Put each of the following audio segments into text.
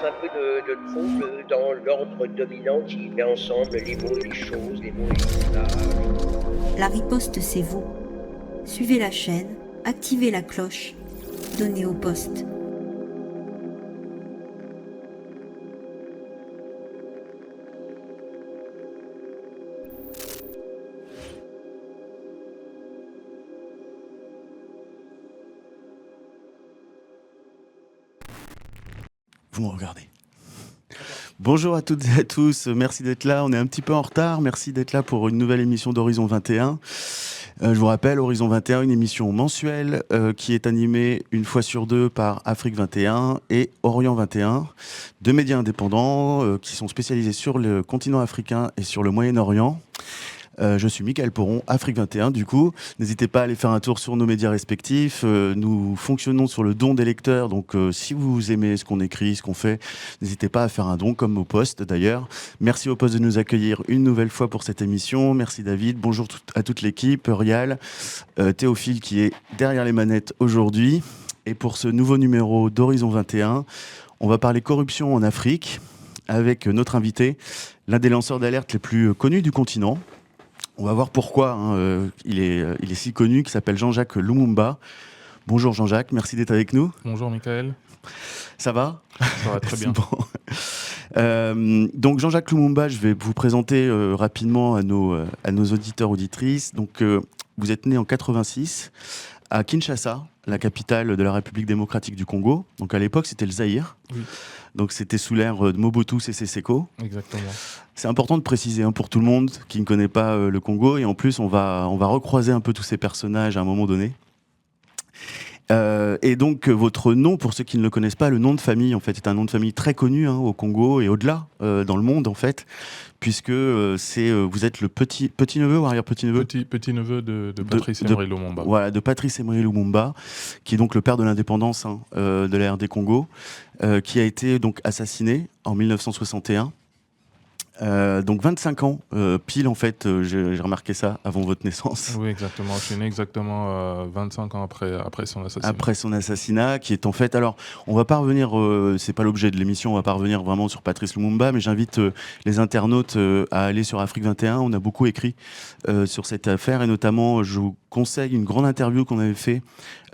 un peu de trouble dans l'ordre dominant qui met ensemble les mots et les choses, les mots et les usages. La riposte, c'est vous. Suivez la chaîne, activez la cloche, donnez au poste. Vous me regardez. Bonjour à toutes et à tous, merci d'être là. On est un petit peu en retard, merci d'être là pour une nouvelle émission d'Horizon 21. Je vous rappelle, Horizon 21, une émission mensuelle qui est animée une fois sur deux par Afrique 21 et Orient 21, deux médias indépendants qui sont spécialisés sur le continent africain et sur le Moyen-Orient. Je suis Mickaël Poron, Afrique 21 du coup. N'hésitez pas à aller faire un tour sur nos médias respectifs. Nous fonctionnons sur le don des lecteurs, donc si vous aimez ce qu'on écrit, ce qu'on fait, n'hésitez pas à faire un don, comme au Poste d'ailleurs. Merci au Poste de nous accueillir une nouvelle fois pour cette émission. Merci David, bonjour à toute l'équipe, Rial, Théophile qui est derrière les manettes aujourd'hui. Et pour ce nouveau numéro d'Horizon 21, on va parler corruption en Afrique avec notre invité, l'un des lanceurs d'alerte les plus connus du continent. On va voir pourquoi il est si connu, qui s'appelle Jean-Jacques Lumumba. Bonjour Jean-Jacques, merci d'être avec nous. Bonjour Mickaël. Ça va ? Ça va très bien. Bon. Donc Jean-Jacques Lumumba, je vais vous présenter rapidement à nos auditeurs, auditrices. Donc vous êtes né en 86 à Kinshasa, la capitale de la République démocratique du Congo. Donc à l'époque, c'était le Zaïre. Oui. Donc c'était sous l'ère de Mobutu Sese Seko. Exactement. C'est important de préciser pour tout le monde qui ne connaît pas le Congo. Et en plus, on va recroiser un peu tous ces personnages à un moment donné. Et donc votre nom, pour ceux qui ne le connaissent pas, le nom de famille en fait est un nom de famille très connu au Congo et au-delà dans le monde en fait, puisque vous êtes le petit neveu ou arrière petit neveu petit neveu de Patrice Emery Lumumba. Voilà, de Patrice Emery Lumumba, qui est donc le père de l'indépendance de la RD Congo, qui a été donc assassiné en 1961. Donc 25 ans, pile en fait, j'ai remarqué ça avant votre naissance. Oui, exactement. Je suis né exactement 25 ans après son assassinat. Après son assassinat, qui est en fait... Alors, on va pas revenir, c'est pas l'objet de l'émission, on va pas revenir vraiment sur Patrice Lumumba, mais j'invite les internautes à aller sur Afrique 21. On a beaucoup écrit sur cette affaire, et notamment, je vous conseille une grande interview qu'on avait fait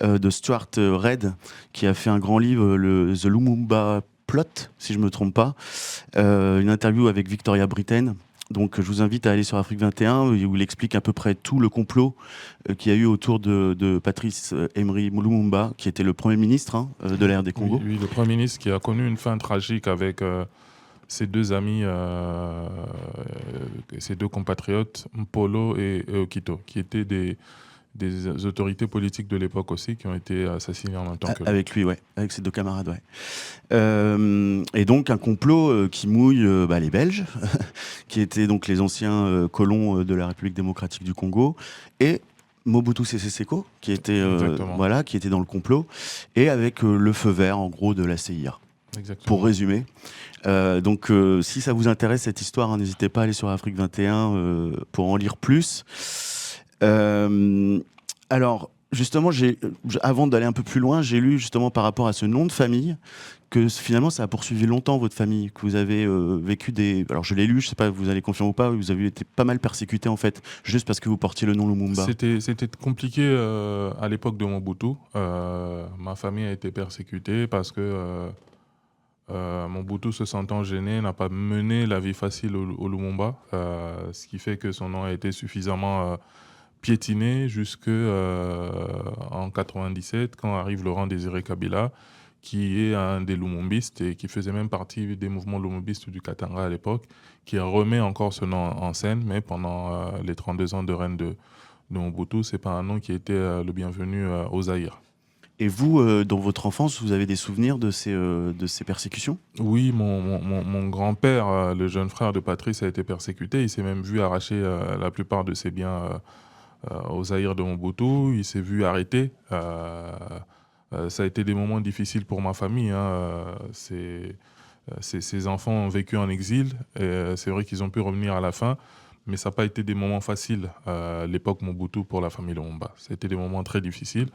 de Stuart Reid, qui a fait un grand livre, The Lumumba Plot, si je me trompe pas, une interview avec Victoria Britten. Donc je vous invite à aller sur Afrique 21 où il explique à peu près tout le complot qu'il y a eu autour de Patrice Emery Lumumba, qui était le Premier ministre de la RD Congo. Oui, le Premier ministre qui a connu une fin tragique avec ses deux amis, ses deux compatriotes, Mpolo et Okito, qui étaient des autorités politiques de l'époque aussi, qui ont été assassinés en même temps que lui. Avec lui, ouais, avec ses deux camarades, ouais. Et donc un complot qui mouille les Belges, qui étaient donc les anciens colons de la République démocratique du Congo, et Mobutu Sese Seko, qui était dans le complot, et avec le feu vert, en gros, de la CIA. Exactement. Pour résumer. Donc, si ça vous intéresse cette histoire, n'hésitez pas à aller sur Afrique 21 pour en lire plus. Alors, justement, avant d'aller un peu plus loin, j'ai lu justement par rapport à ce nom de famille que finalement ça a poursuivi longtemps votre famille, que vous avez vécu des... Alors je l'ai lu, je ne sais pas, vous allez confirmer ou pas, vous avez été pas mal persécuté en fait, juste parce que vous portiez le nom Lumumba. C'était compliqué à l'époque de Mobutu. Ma famille a été persécutée parce que Mobutu, se sentant gêné, n'a pas mené la vie facile au Lumumba, ce qui fait que son nom a été suffisamment piétiné jusqu'en 97, quand arrive Laurent Désiré Kabila, qui est un des Lumumbistes et qui faisait même partie des mouvements Lumumbistes du Katanga à l'époque, qui remet encore ce nom en scène, mais pendant les 32 ans de règne de Mobutu, ce n'est pas un nom qui était le bienvenu au Zaïre. Et vous, dans votre enfance, vous avez des souvenirs de ces persécutions ? Oui, mon grand-père, le jeune frère de Patrice, a été persécuté. Il s'est même vu arracher la plupart de ses biens au Zaïre de Mobutu. Il s'est vu arrêté. Ça a été des moments difficiles pour ma famille. Ces enfants ont vécu en exil. C'est vrai qu'ils ont pu revenir à la fin, mais ça n'a pas été des moments faciles à l'époque Mobutu pour la famille Lumumba. C'était des moments très difficiles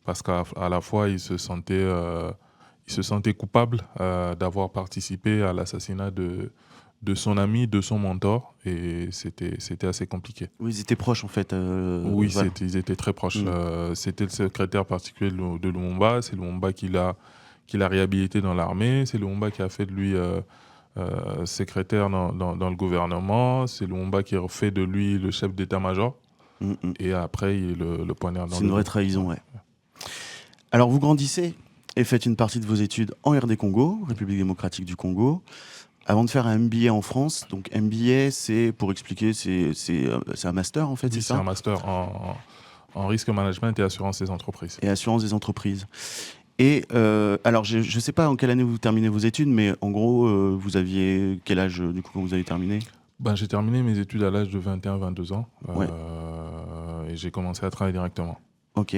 parce qu'à la fois, ils se sentaient il se sentait coupable d'avoir participé à l'assassinat de son ami, de son mentor, et c'était assez compliqué. Oui, ils étaient proches en fait. Oui, voilà. ils étaient très proches. C'était le secrétaire particulier de Lumumba, c'est Lumumba qui l'a réhabilité dans l'armée, c'est Lumumba qui a fait de lui secrétaire dans le gouvernement, c'est Lumumba qui a fait de lui le chef d'état-major, et après il le poignard dans le C'est une vraie dos. trahison, ouais. Alors vous grandissez et faites une partie de vos études en RD Congo, République démocratique du Congo, avant de faire un MBA en France. Donc MBA, c'est, pour expliquer, c'est un master en fait, Oui, c'est c'est ça? un master en risque management et assurance des entreprises. Et assurance des entreprises. Et alors, je ne sais pas en quelle année vous terminez vos études, mais en gros, vous aviez quel âge du coup quand vous avez terminé? Ben, j'ai terminé mes études à l'âge de 21-22 ans Ouais. Et j'ai commencé à travailler directement. Ok.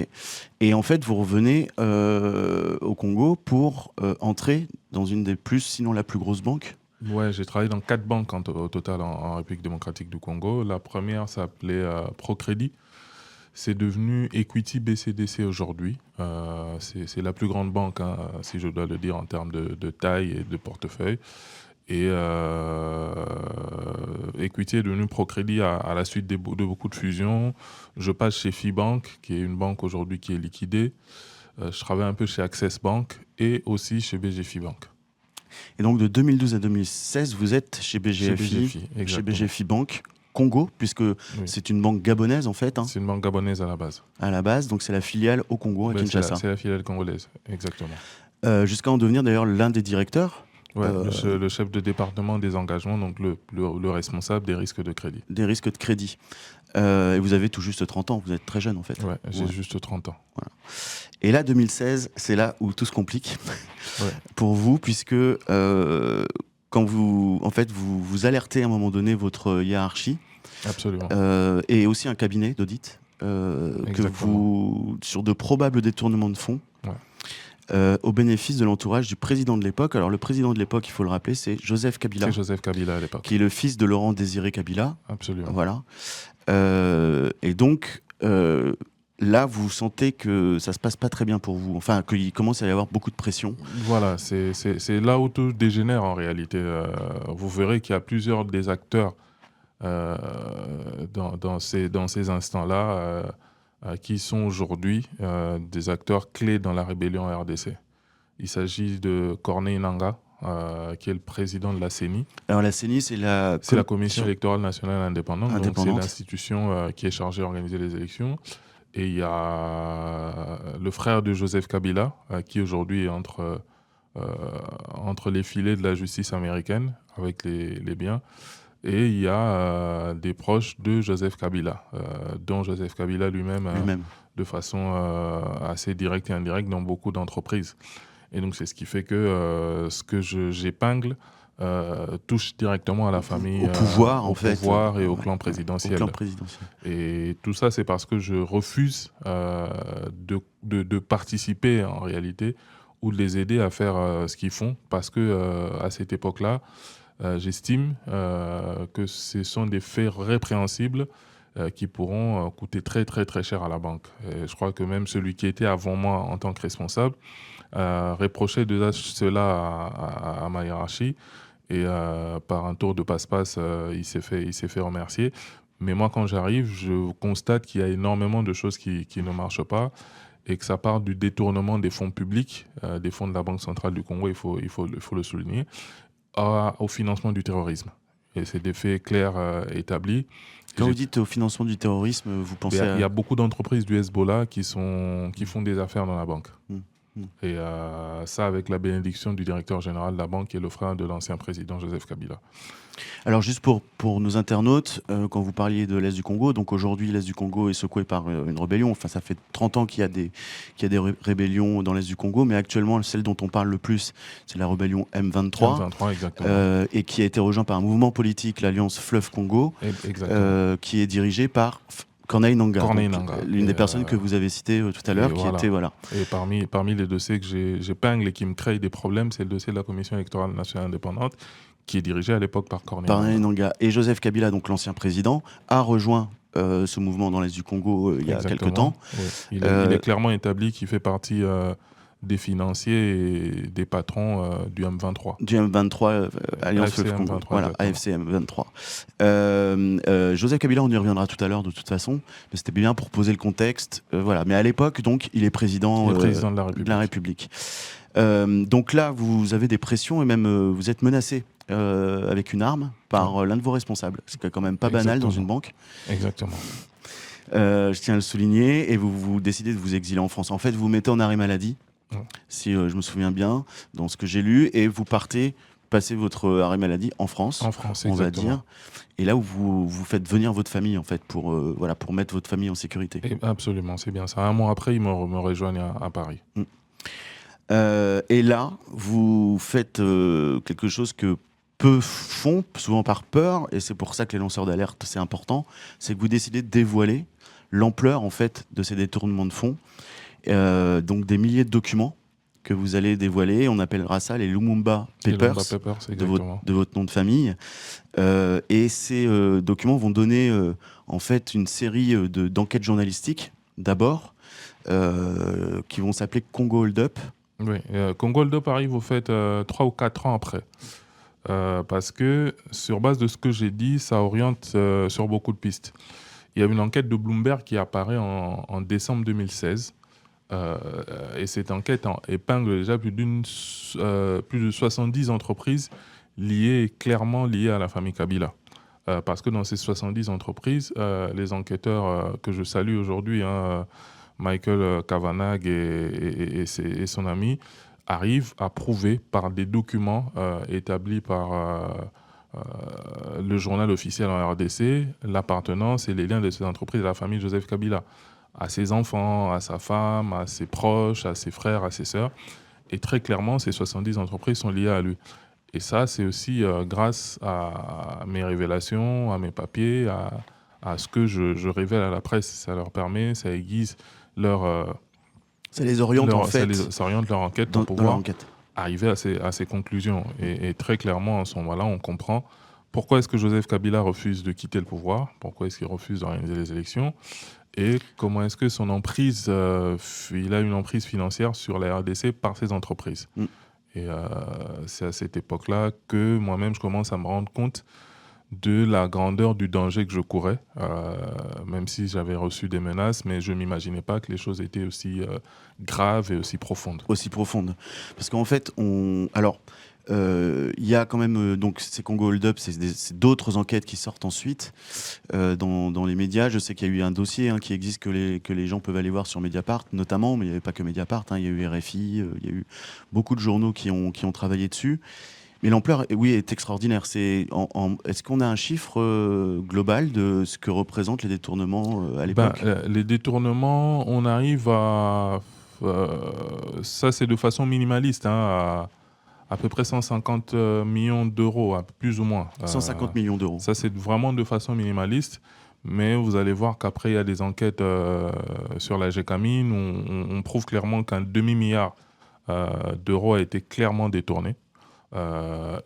Et en fait, vous revenez au Congo pour entrer dans une des plus, sinon la plus grosse banque. Ouais, j'ai travaillé dans 4 banques au total en République démocratique du Congo. La première s'appelait Procrédit. C'est devenu Equity BCDC aujourd'hui. C'est la plus grande banque, hein, si je dois le dire, en termes de taille et de portefeuille. Et Equity est devenu Procrédit à la suite de beaucoup de fusions. Je passe chez Fibank, qui est une banque aujourd'hui qui est liquidée. Je travaille un peu chez Access Bank et aussi chez BGFI Bank. Et donc de 2012 à 2016, vous êtes chez BGFI, chez exactement. BGFI Bank Congo, puisque c'est une banque gabonaise en fait. Hein, c'est une banque gabonaise à la base. À la base, donc c'est la filiale au Congo, à Kinshasa. C'est la filiale congolaise, exactement. Jusqu'à en devenir d'ailleurs l'un des directeurs. Ouais, le chef de département des engagements, donc le responsable des risques de crédit. Des risques de crédit. Et vous avez tout juste 30 ans, vous êtes très jeune en fait. Ouais, j'ai juste 30 ans. Voilà. Et là, 2016, c'est là où tout se complique Ouais. pour vous, puisque quand vous alertez à un moment donné votre hiérarchie. Absolument. Et aussi un cabinet d'audit que vous, sur de probables détournements de fonds. Ouais. Au bénéfice de l'entourage du président de l'époque. Alors le président de l'époque, il faut le rappeler, c'est Joseph Kabila. C'est Joseph Kabila à l'époque. Qui est le fils de Laurent Désiré Kabila. Absolument. Voilà. Et donc, là, vous sentez que ça se passe pas très bien pour vous. Enfin, qu'il commence à y avoir beaucoup de pression. Voilà, c'est là où tout dégénère en réalité. Vous verrez qu'il y a plusieurs des acteurs dans ces instants-là qui sont aujourd'hui des acteurs clés dans la rébellion RDC. Il s'agit de Corneille Nangaa, qui est le président de la CENI. Alors la CENI, c'est la Commission électorale nationale indépendante. Donc c'est l'institution qui est chargée d'organiser les élections. Et il y a le frère de Joseph Kabila, qui aujourd'hui est entre les filets de la justice américaine, avec les biens. Et il y a des proches de Joseph Kabila, dont Joseph Kabila lui-même. De façon assez directe et indirecte dans beaucoup d'entreprises. Et donc, c'est ce qui fait que ce que j'épingle touche directement à la famille, au pouvoir, et au clan présidentiel. Et tout ça, c'est parce que je refuse de participer en réalité ou de les aider à faire ce qu'ils font, parce que à cette époque-là, j'estime que ce sont des faits répréhensibles qui pourront coûter très très très cher à la banque. Et je crois que même celui qui était avant moi en tant que responsable reprochait de cela à ma hiérarchie, et par un tour de passe-passe, il s'est fait remercier. Mais moi, quand j'arrive, je constate qu'il y a énormément de choses qui ne marchent pas, et que ça part du détournement des fonds publics, des fonds de la Banque centrale du Congo, il faut le souligner, au financement du terrorisme. Et c'est des faits clairs établis. Quand vous dites au financement du terrorisme, vous pensez Il y a beaucoup d'entreprises du Hezbollah qui font des affaires dans la banque. Et ça, avec la bénédiction du directeur général de la banque, qui est le frère de l'ancien président Joseph Kabila. Alors juste pour nos internautes, quand vous parliez de l'Est du Congo, donc aujourd'hui l'Est du Congo est secoué par une rébellion. Enfin, ça fait 30 ans qu'il y a des rébellions dans l'Est du Congo, mais actuellement celle dont on parle le plus, c'est la rébellion M23, M23 exactement. Et qui a été rejoint par un mouvement politique, l'Alliance Fleuve Congo, qui est dirigé par Corneille Nangaa, l'une des personnes que vous avez citées tout à l'heure, qui était voilà. Et parmi les dossiers que j'épingle et qui me créent des problèmes, c'est le dossier de la Commission électorale nationale indépendante, qui est dirigé à l'époque par Corneille Nangaa. Et Joseph Kabila, donc l'ancien président, a rejoint ce mouvement dans l'Est du Congo il y a quelques temps. Oui. Il est clairement établi qu'il fait partie des financiers et des patrons du M23. Du M23, Alliance AFC Fleuve Congo. M23, Voilà, exactement. AFC M23. Joseph Kabila, on y reviendra tout à l'heure de toute façon, mais c'était bien pour poser le contexte. Voilà. Mais à l'époque, donc, il est président, Le président de la de la République. République. Donc là, vous avez des pressions et même vous êtes menacé avec une arme par l'un de vos responsables. C'est quand même pas banal dans Exactement. une banque. Exactement. Je tiens à le souligner. Et vous décidez de vous exiler en France. En fait, vous vous mettez en arrêt maladie, Ouais. si je me souviens bien, dans ce que j'ai lu, et vous partez passer votre arrêt maladie en France, En France, on va exactement. dire. Et là où vous faites venir votre famille, en fait, pour mettre votre famille en sécurité. Et absolument, c'est bien ça. Un mois après, ils me rejoignent à Paris. Et là, vous faites quelque chose que peu font, souvent par peur, et c'est pour ça que les lanceurs d'alerte, c'est important, c'est que vous décidez de dévoiler l'ampleur, en fait, de ces détournements de fonds. Donc des milliers de documents que vous allez dévoiler, on appellera ça les Lumumba Les Papers, Lumumba Papers, de votre, exactement. de votre nom de famille. Et ces documents vont donner en fait une série d'enquêtes journalistiques, d'abord, qui vont s'appeler Congo Hold Up. Oui, Congo Hold Up arrive au fait 3 ou 4 ans après. Parce que sur base de ce que j'ai dit, ça oriente sur beaucoup de pistes. Il y a une enquête de Bloomberg qui apparaît en décembre 2016. Et cette enquête épingle déjà plus de 70 entreprises clairement liées à la famille Kabila. Parce que dans ces 70 entreprises, les enquêteurs que je salue aujourd'hui, Michael Kavanagh et son ami, arrivent à prouver par des documents établis par le journal officiel en RDC l'appartenance et les liens de ces entreprises à la famille Joseph Kabila, à ses enfants, à sa femme, à ses proches, à ses frères, à ses sœurs. Et très clairement, ces 70 entreprises sont liées à lui. Et ça, c'est aussi grâce à mes révélations, à mes papiers, à ce que je révèle à la presse. Ça leur permet, ça aiguise Ça les oriente en fait ça oriente leur enquête dans pour leur pouvoir enquête. arriver à ces conclusions. Et très clairement, à ce moment-là, on comprend pourquoi est-ce que Joseph Kabila refuse de quitter le pouvoir, pourquoi est-ce qu'il refuse d'organiser les élections, et comment est-ce que son emprise, il a une emprise financière sur la RDC par ses entreprises. Et c'est à cette époque-là que moi-même, je commence à me rendre compte de la grandeur du danger que je courais, même si j'avais reçu des menaces, mais je ne m'imaginais pas que les choses étaient aussi graves et aussi profondes. Aussi profonde. Parce qu'en fait, il y a quand même donc ces Congo Hold Up, c'est d'autres enquêtes qui sortent ensuite dans les médias. Je sais qu'il y a eu un dossier qui existe que les gens peuvent aller voir sur Mediapart notamment, mais il n'y avait pas que Mediapart, il y a eu RFI, il y a eu beaucoup de journaux qui ont travaillé dessus. Mais l'ampleur, oui, est extraordinaire. Est-ce qu'on a un chiffre global de ce que représentent les détournements à l'époque ? Les détournements, on arrive à... ça, c'est de façon minimaliste, à peu près 150 millions d'euros, plus ou moins. 150 millions d'euros. Ça, c'est vraiment de façon minimaliste. Mais vous allez voir qu'après, il y a des enquêtes sur la GECAMINE où on prouve clairement qu'un demi-milliard d'euros a été clairement détourné.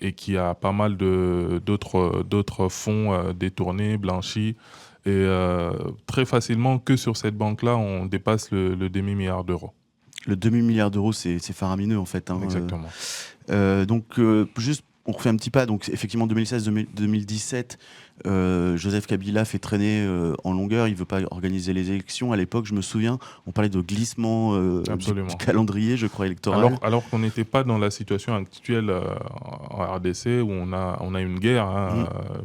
Et qu'il y a pas mal d'autres fonds détournés, blanchis. Et très facilement, que sur cette banque-là, on dépasse le demi-milliard d'euros. Le demi-milliard d'euros, c'est faramineux en fait. Exactement. Donc, juste, on refait un petit pas. Donc, effectivement, 2016-2017, Joseph Kabila fait traîner en longueur. Il ne veut pas organiser les élections. À l'époque, je me souviens, on parlait de glissement du calendrier, je crois, électoral. Alors qu'on n'était pas dans la situation actuelle en RDC où on a une guerre.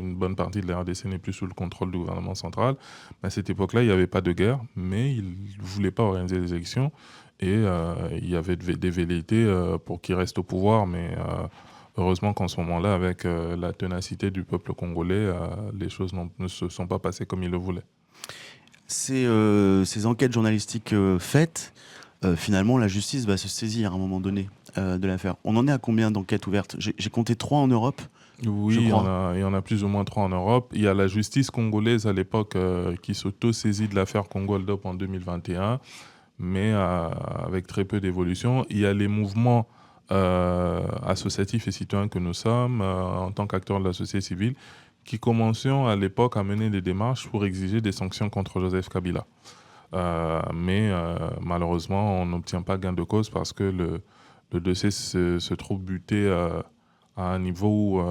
Une bonne partie de la RDC n'est plus sous le contrôle du gouvernement central. À cette époque-là, il n'y avait pas de guerre, mais il ne voulait pas organiser les élections. Et il y avait des velléités pour qu'il reste au pouvoir, mais heureusement qu'en ce moment-là, avec la ténacité du peuple congolais, les choses ne se sont pas passées comme il le voulait. Ces enquêtes journalistiques faites, finalement, la justice va se saisir à un moment donné de l'affaire. On en est à combien d'enquêtes ouvertes ? J'ai compté 3 en Europe. Oui, il y en a plus ou moins 3 en Europe. Il y a la justice congolaise à l'époque qui s'auto-saisit de l'affaire Congo Hold Up en 2021. Mais avec très peu d'évolution. Il y a les mouvements associatifs et citoyens que nous sommes, en tant qu'acteurs de la société civile, qui commençons à l'époque à mener des démarches pour exiger des sanctions contre Joseph Kabila. Mais malheureusement, on n'obtient pas gain de cause parce que le dossier se trouve buté à un niveau où,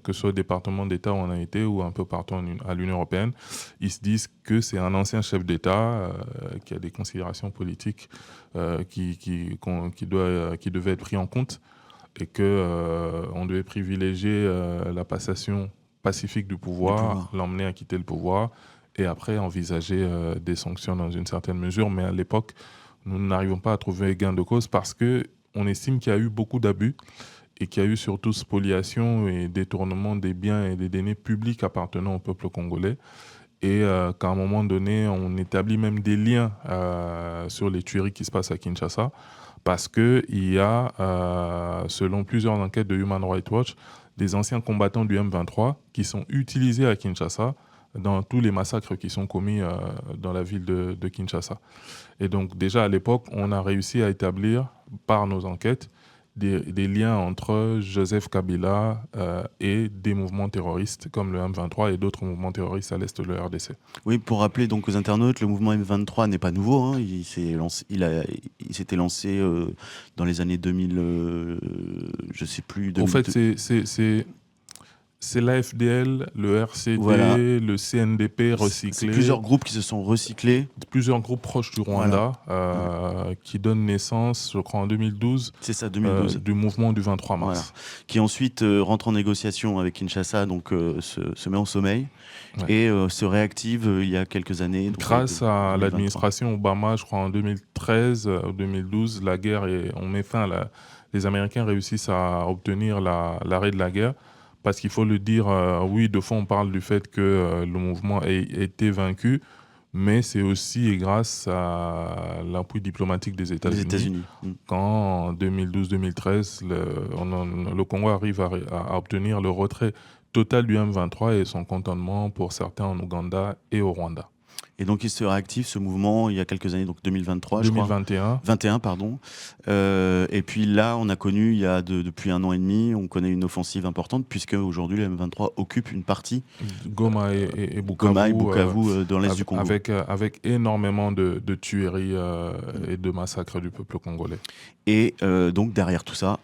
que ce soit au département d'État où on a été ou un peu partout à l'Union européenne, ils se disent que c'est un ancien chef d'État qui a des considérations politiques qui devaient être pris en compte et qu'on devait privilégier la passation pacifique du pouvoir, l'emmener à quitter le pouvoir et après envisager des sanctions dans une certaine mesure. Mais à l'époque, nous n'arrivons pas à trouver gain de cause parce qu'on estime qu'il y a eu beaucoup d'abus et qu'il y a eu surtout spoliation et détournement des biens et des deniers publics appartenant au peuple congolais. Et qu'à un moment donné, on établit même des liens sur les tueries qui se passent à Kinshasa, parce qu'il y a, selon plusieurs enquêtes de Human Rights Watch, des anciens combattants du M23 qui sont utilisés à Kinshasa dans tous les massacres qui sont commis dans la ville de Kinshasa. Et donc déjà à l'époque, on a réussi à établir par nos enquêtes des liens entre Joseph Kabila et des mouvements terroristes comme le M23 et d'autres mouvements terroristes à l'est de la RDC. Oui, pour rappeler donc aux internautes, le mouvement M23 n'est pas nouveau. Hein. Il s'était lancé dans les années 2000, je sais plus. 2000, en fait, c'est l'AFDL, le RCD, voilà. le CNDP recyclé. C'est plusieurs groupes qui se sont recyclés. Plusieurs groupes proches du Rwanda qui donnent naissance, je crois en 2012, c'est ça, 2012. Du mouvement du 23 mars. Voilà. Qui ensuite rentre en négociation avec Kinshasa, donc se met en sommeil et se réactive il y a quelques années. Donc, grâce à l'administration Obama, je crois en 2013 ou 2012, la guerre on met fin les Américains réussissent à obtenir l'arrêt de la guerre. Parce qu'il faut le dire, oui, de fois on parle du fait que le mouvement ait été vaincu, mais c'est aussi et grâce à l'appui diplomatique des États-Unis. Quand en 2012-2013, le Congo arrive à obtenir le retrait total du M23 et son cantonnement pour certains en Ouganda et au Rwanda. Et donc, il se réactive, ce mouvement, il y a quelques années, donc 2023, 2021. Je crois. 21, pardon. Et puis là, on a connu, depuis 1 an et demi, on connaît une offensive importante, puisque aujourd'hui, le M23 occupe une partie. Goma et Bukavu. Goma et Bukavu, dans l'est du Congo. Avec énormément de tueries et de massacres du peuple congolais. Et donc, derrière tout ça,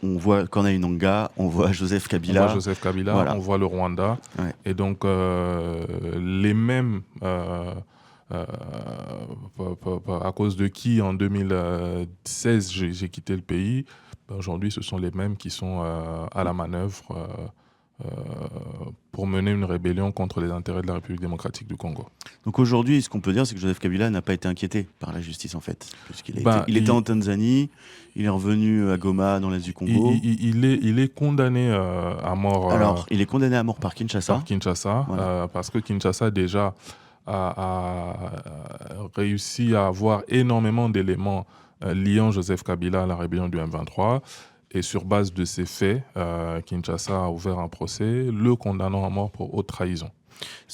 on voit Corneille Nangaa, on voit Joseph Kabila. Voilà. On voit le Rwanda. Ouais. Et donc, les mêmes, à cause de qui, en 2016, j'ai quitté le pays, aujourd'hui, ce sont les mêmes qui sont à la manœuvre pour mener une rébellion contre les intérêts de la République démocratique du Congo. Donc aujourd'hui, ce qu'on peut dire, c'est que Joseph Kabila n'a pas été inquiété par la justice, en fait. Puisqu'il était en Tanzanie, il est revenu à Goma, dans l'est du Congo. Il est condamné à mort. Alors, il est condamné à mort par Kinshasa. Voilà. Parce que Kinshasa, déjà, a réussi à avoir énormément d'éléments liant Joseph Kabila à la rébellion du M23. Et sur base de ces faits, Kinshasa a ouvert un procès, le condamnant à mort pour haute trahison.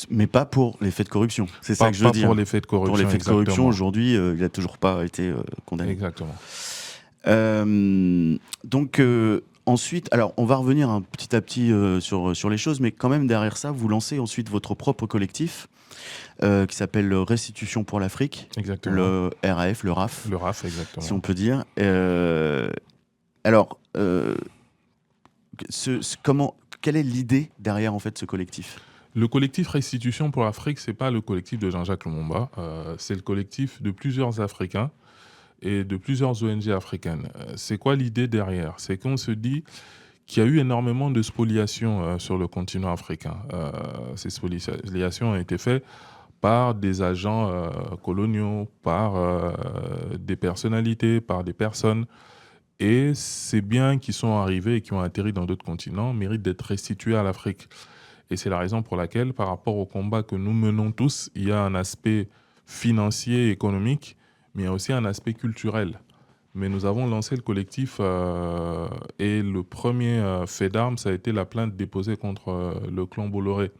Mais pas pour les faits de corruption, c'est ça que je veux dire. Pas pour les faits de corruption. Pour les faits de corruption, aujourd'hui, il n'a toujours pas été condamné. Exactement. Donc, ensuite, alors on va revenir petit à petit sur les choses, mais quand même derrière ça, vous lancez ensuite votre propre collectif qui s'appelle Restitution pour l'Afrique. Exactement. Le RAF, le RAF. Le RAF, exactement. Si on peut dire. Alors, quelle est l'idée derrière en fait ce collectif ? Le collectif Restitution pour l'Afrique, c'est pas le collectif de Jean-Jacques Lumumba, c'est le collectif de plusieurs Africains et de plusieurs ONG africaines. C'est quoi l'idée derrière ? C'est qu'on se dit qu'il y a eu énormément de spoliations sur le continent africain. Ces spoliations ont été faites par des agents coloniaux, par des personnalités, par des personnes. Et ces biens qui sont arrivés et qui ont atterri dans d'autres continents méritent d'être restitués à l'Afrique. Et c'est la raison pour laquelle, par rapport au combat que nous menons tous, il y a un aspect financier et économique, mais il y a aussi un aspect culturel. Mais nous avons lancé le collectif et le premier fait d'armes, ça a été la plainte déposée contre le clan Bolloré.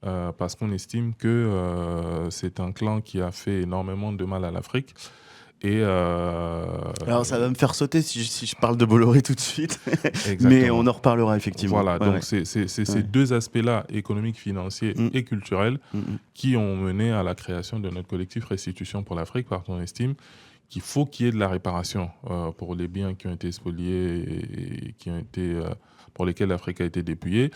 Parce qu'on estime que c'est un clan qui a fait énormément de mal à l'Afrique. Et Alors ça va me faire sauter si je parle de Bolloré tout de suite, mais exactement. on en reparlera effectivement. Voilà, Ouais, donc ouais. c'est ces Ouais. deux aspects-là, économiques, financiers Mm, et culturels, mm, mm. qui ont mené à la création de notre collectif Restitution pour l'Afrique, parce qu'on estime qu'il faut qu'il y ait de la réparation pour les biens qui ont été spoliés et qui ont été, pour lesquels l'Afrique a été dépouillée.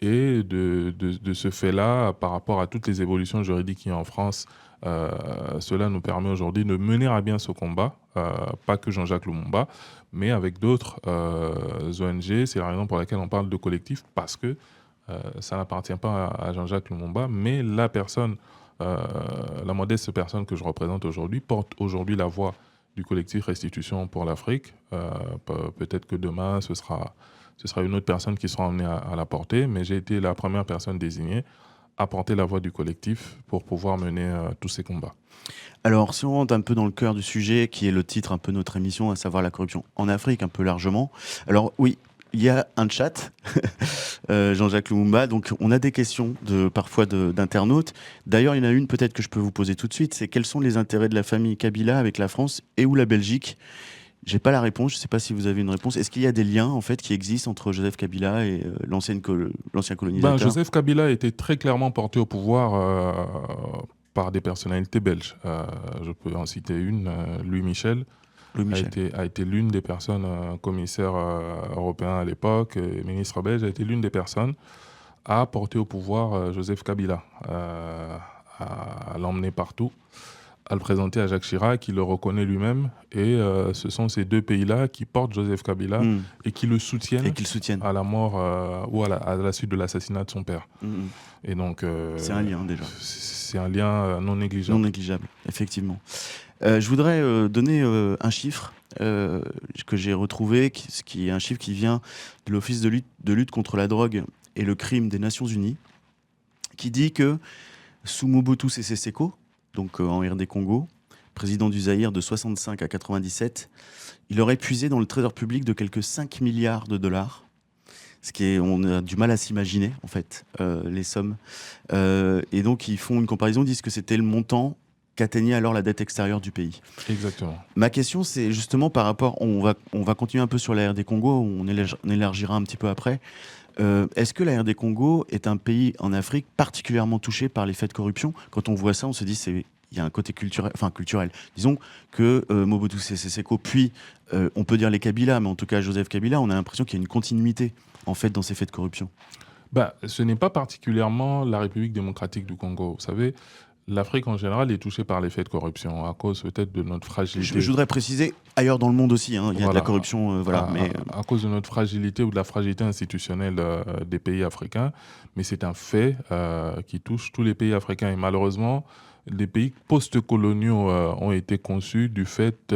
Et de ce fait-là, par rapport à toutes les évolutions juridiques qu'il y a en France, cela nous permet aujourd'hui de mener à bien ce combat, pas que Jean-Jacques Lumumba, mais avec d'autres ONG. C'est la raison pour laquelle on parle de collectif, parce que ça n'appartient pas à Jean-Jacques Lumumba, mais la personne, la modeste personne que je représente aujourd'hui, porte aujourd'hui la voix du collectif Restitution pour l'Afrique. Peut-être que demain, ce sera une autre personne qui sera amenée à la porter, mais j'ai été la première personne désignée à porter la voix du collectif pour pouvoir mener tous ces combats. Alors, si on rentre un peu dans le cœur du sujet, qui est le titre un peu de notre émission, à savoir la corruption en Afrique, un peu largement. Alors oui, il y a un chat, Jean-Jacques Lumumba, donc on a des questions parfois d'internautes. D'ailleurs, il y en a une peut-être que je peux vous poser tout de suite, c'est quels sont les intérêts de la famille Kabila avec la France et ou la Belgique? J'ai pas la réponse, je sais pas si vous avez une réponse. Est-ce qu'il y a des liens en fait qui existent entre Joseph Kabila et l'ancien colonisateur? Joseph Kabila a été très clairement porté au pouvoir par des personnalités belges. Je peux en citer une, Louis Michel, Louis Michel. a été l'une des personnes, commissaire européen à l'époque, ministre belge, a été l'une des personnes à porter au pouvoir Joseph Kabila, à l'emmener partout, à le présenter à Jacques Chirac, qui le reconnaît lui-même. Et ce sont ces deux pays-là qui portent Joseph Kabila et qui le soutiennent, Et qu'ils soutiennent. à la mort ou à la suite de l'assassinat de son père. Et donc, C'est un lien déjà. C'est un lien non négligeable. Non négligeable, effectivement. Je voudrais donner un chiffre que j'ai retrouvé, qui est un chiffre qui vient de l'Office de lutte contre la drogue et le crime des Nations Unies, qui dit que sous Mobutu Sese Seko, donc en RD Congo, président du Zaïre de 65 à 97, il aurait puisé dans le trésor public de quelques 5 milliards de dollars. On a du mal à s'imaginer, en fait, les sommes. Et donc, ils font une comparaison, ils disent que c'était le montant qu'atteignait alors la dette extérieure du pays. Exactement. Ma question, c'est justement par rapport... On va continuer un peu sur la RD Congo, on élargira un petit peu après. Est-ce que la RD Congo est un pays en Afrique particulièrement touché par les faits de corruption? Quand on voit ça, on se dit il y a un côté culturel. Disons que Mobutu Sese Seko, puis on peut dire les Kabila, mais en tout cas Joseph Kabila, on a l'impression qu'il y a une continuité en fait dans ces faits de corruption. Ce n'est pas particulièrement la République démocratique du Congo. Vous savez, l'Afrique en général est touchée par les faits de corruption à cause peut-être de notre fragilité. Je voudrais préciser, ailleurs dans le monde aussi, il y a de la corruption, à cause de notre fragilité ou de la fragilité institutionnelle des pays africains, mais c'est un fait qui touche tous les pays africains. Et malheureusement, les pays post-coloniaux ont été conçus du fait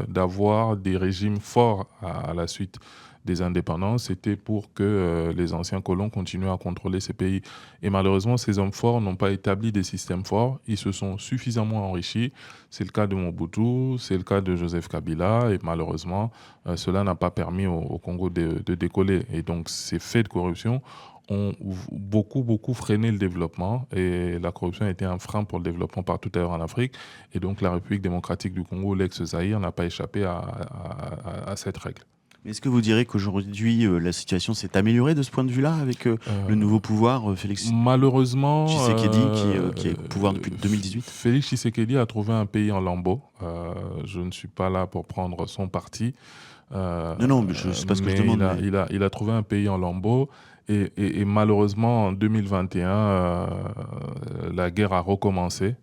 d'avoir des régimes forts à la suite des indépendances. C'était pour que les anciens colons continuent à contrôler ces pays. Et malheureusement, ces hommes forts n'ont pas établi des systèmes forts. Ils se sont suffisamment enrichis. C'est le cas de Mobutu, c'est le cas de Joseph Kabila. Et malheureusement, cela n'a pas permis au Congo de décoller. Et donc, ces faits de corruption ont beaucoup freiné le développement. Et la corruption a été un frein pour le développement partout ailleurs en Afrique. Et donc, la République démocratique du Congo, l'ex-Zaïre, n'a pas échappé à cette règle. Est-ce que vous direz qu'aujourd'hui, la situation s'est améliorée de ce point de vue-là, avec le nouveau pouvoir, Félix malheureusement, Tshisekedi, qui est au pouvoir depuis 2018? Félix Tshisekedi a trouvé un pays en lambeaux. Je ne suis pas là pour prendre son parti. Non, mais c'est pas ce que je demande. Il a trouvé un pays en lambeaux. Et malheureusement, en 2021, la guerre a recommencé.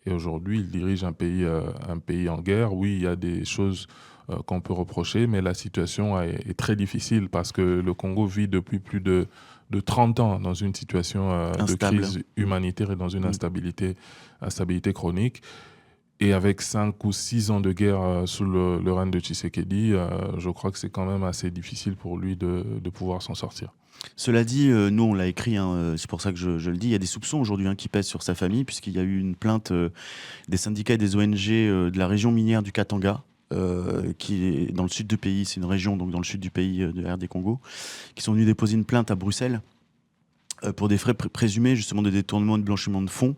Et aujourd'hui, il dirige un pays en guerre. Oui, il y a des choses qu'on peut reprocher, mais la situation est très difficile parce que le Congo vit depuis plus de 30 ans dans une situation de crise humanitaire et dans une instabilité chronique. Et avec 5 ou 6 ans de guerre sous le règne de Tshisekedi, je crois que c'est quand même assez difficile pour lui de pouvoir s'en sortir. Cela dit, nous on l'a écrit, c'est pour ça que je le dis, il y a des soupçons aujourd'hui qui pèsent sur sa famille, puisqu'il y a eu une plainte des syndicats et des ONG de la région minière du Katanga, qui est dans le sud du pays, c'est une région donc dans le sud du pays de RD Congo, qui sont venus déposer une plainte à Bruxelles pour des frais présumés justement de détournement et de blanchiment de fonds.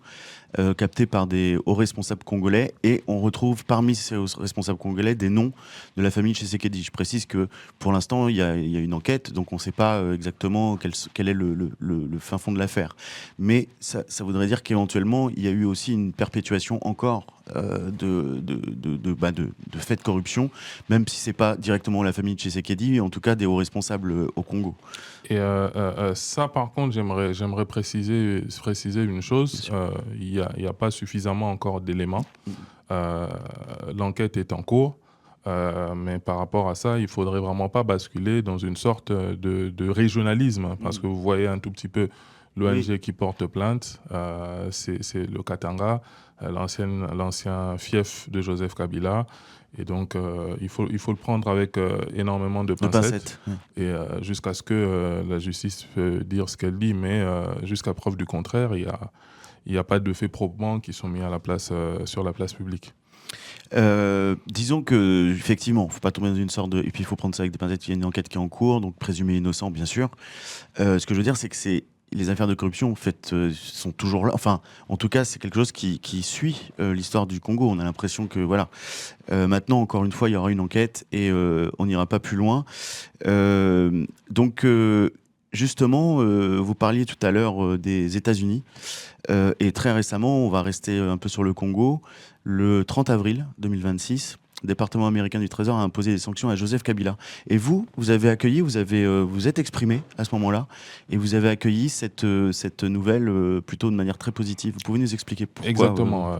captés par des hauts responsables congolais, et on retrouve parmi ces hauts responsables congolais des noms de la famille Tshisekedi. Je précise que pour l'instant, il y a une enquête, donc on ne sait pas exactement quel est le fin fond de l'affaire. Mais ça voudrait dire qu'éventuellement, il y a eu aussi une perpétuation encore de faits de corruption, même si ce n'est pas directement la famille Tshisekedi, mais en tout cas des hauts responsables au Congo. Et ça, par contre, j'aimerais préciser une chose. Il y a pas suffisamment encore d'éléments. L'enquête est en cours. Mais par rapport à ça, il ne faudrait vraiment pas basculer dans une sorte de régionalisme. Parce que vous voyez un tout petit peu l'ONG qui porte plainte, c'est le Katanga, l'ancien fief de Joseph Kabila. Et donc, il faut le prendre avec énormément de pincettes. Et jusqu'à ce que la justice peut dire ce qu'elle dit. Mais jusqu'à preuve du contraire, il n'y a pas de faits probants qui sont mis sur la place publique. Disons que effectivement, faut pas tomber dans une sorte de, et puis il faut prendre ça avec des pincettes. Il y a une enquête qui est en cours, donc présumé innocent, bien sûr. Ce que je veux dire, c'est que les affaires de corruption, en fait, sont toujours là. Enfin, en tout cas, c'est quelque chose qui suit l'histoire du Congo. On a l'impression que voilà. Maintenant, encore une fois, il y aura une enquête et on n'ira pas plus loin. Donc, justement, vous parliez tout à l'heure des États-Unis. Et très récemment, on va rester un peu sur le Congo. Le 30 avril 2026, le département américain du Trésor a imposé des sanctions à Joseph Kabila. Et vous avez accueilli, vous êtes exprimé à ce moment-là, et vous avez accueilli cette nouvelle plutôt de manière très positive. Vous pouvez nous expliquer pourquoi? Exactement.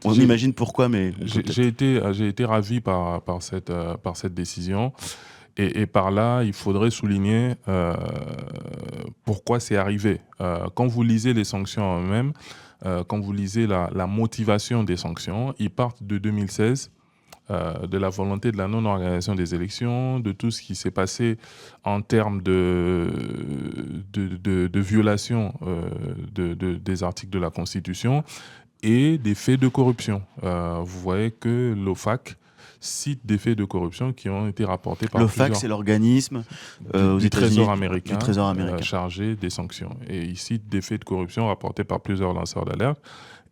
On imagine pourquoi, mais j'ai été ravi par cette décision. Et par là, il faudrait souligner pourquoi c'est arrivé. Quand vous lisez les sanctions en eux-mêmes, quand vous lisez la motivation des sanctions, ils partent de 2016, de la volonté de la non-organisation des élections, de tout ce qui s'est passé en termes de violation des articles de la Constitution et des faits de corruption. Vous voyez que l'OFAC cite des faits de corruption qui ont été rapportés par l'OFAC, c'est l'organisme du Trésor américain, américain chargé des sanctions. Et il cite des faits de corruption rapportés par plusieurs lanceurs d'alerte.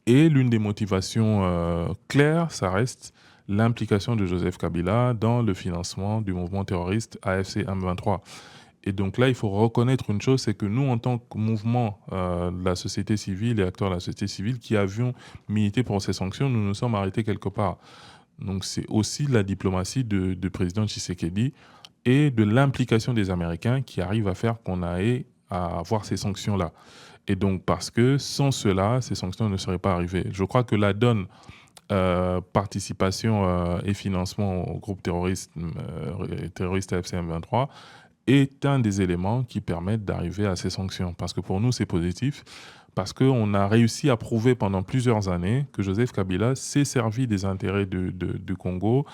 Et l'une des motivations claires, ça reste l'implication de Joseph Kabila dans le financement du mouvement terroriste AFC M23. Et donc là, il faut reconnaître une chose, c'est que nous, en tant que mouvement de la société civile et acteurs de la société civile qui avions milité pour ces sanctions, nous nous sommes arrêtés quelque part. Donc c'est aussi la diplomatie du président Tshisekedi et de l'implication des Américains qui arrivent à faire qu'on ait à avoir ces sanctions-là. Et donc parce que sans cela, ces sanctions ne seraient pas arrivées. Je crois que la donne participation et financement au groupe terroriste AFC M23 est un des éléments qui permettent d'arriver à ces sanctions. Parce que pour nous, c'est positif. Parce qu'on a réussi à prouver pendant plusieurs années que Joseph Kabila s'est servi des intérêts du Congo,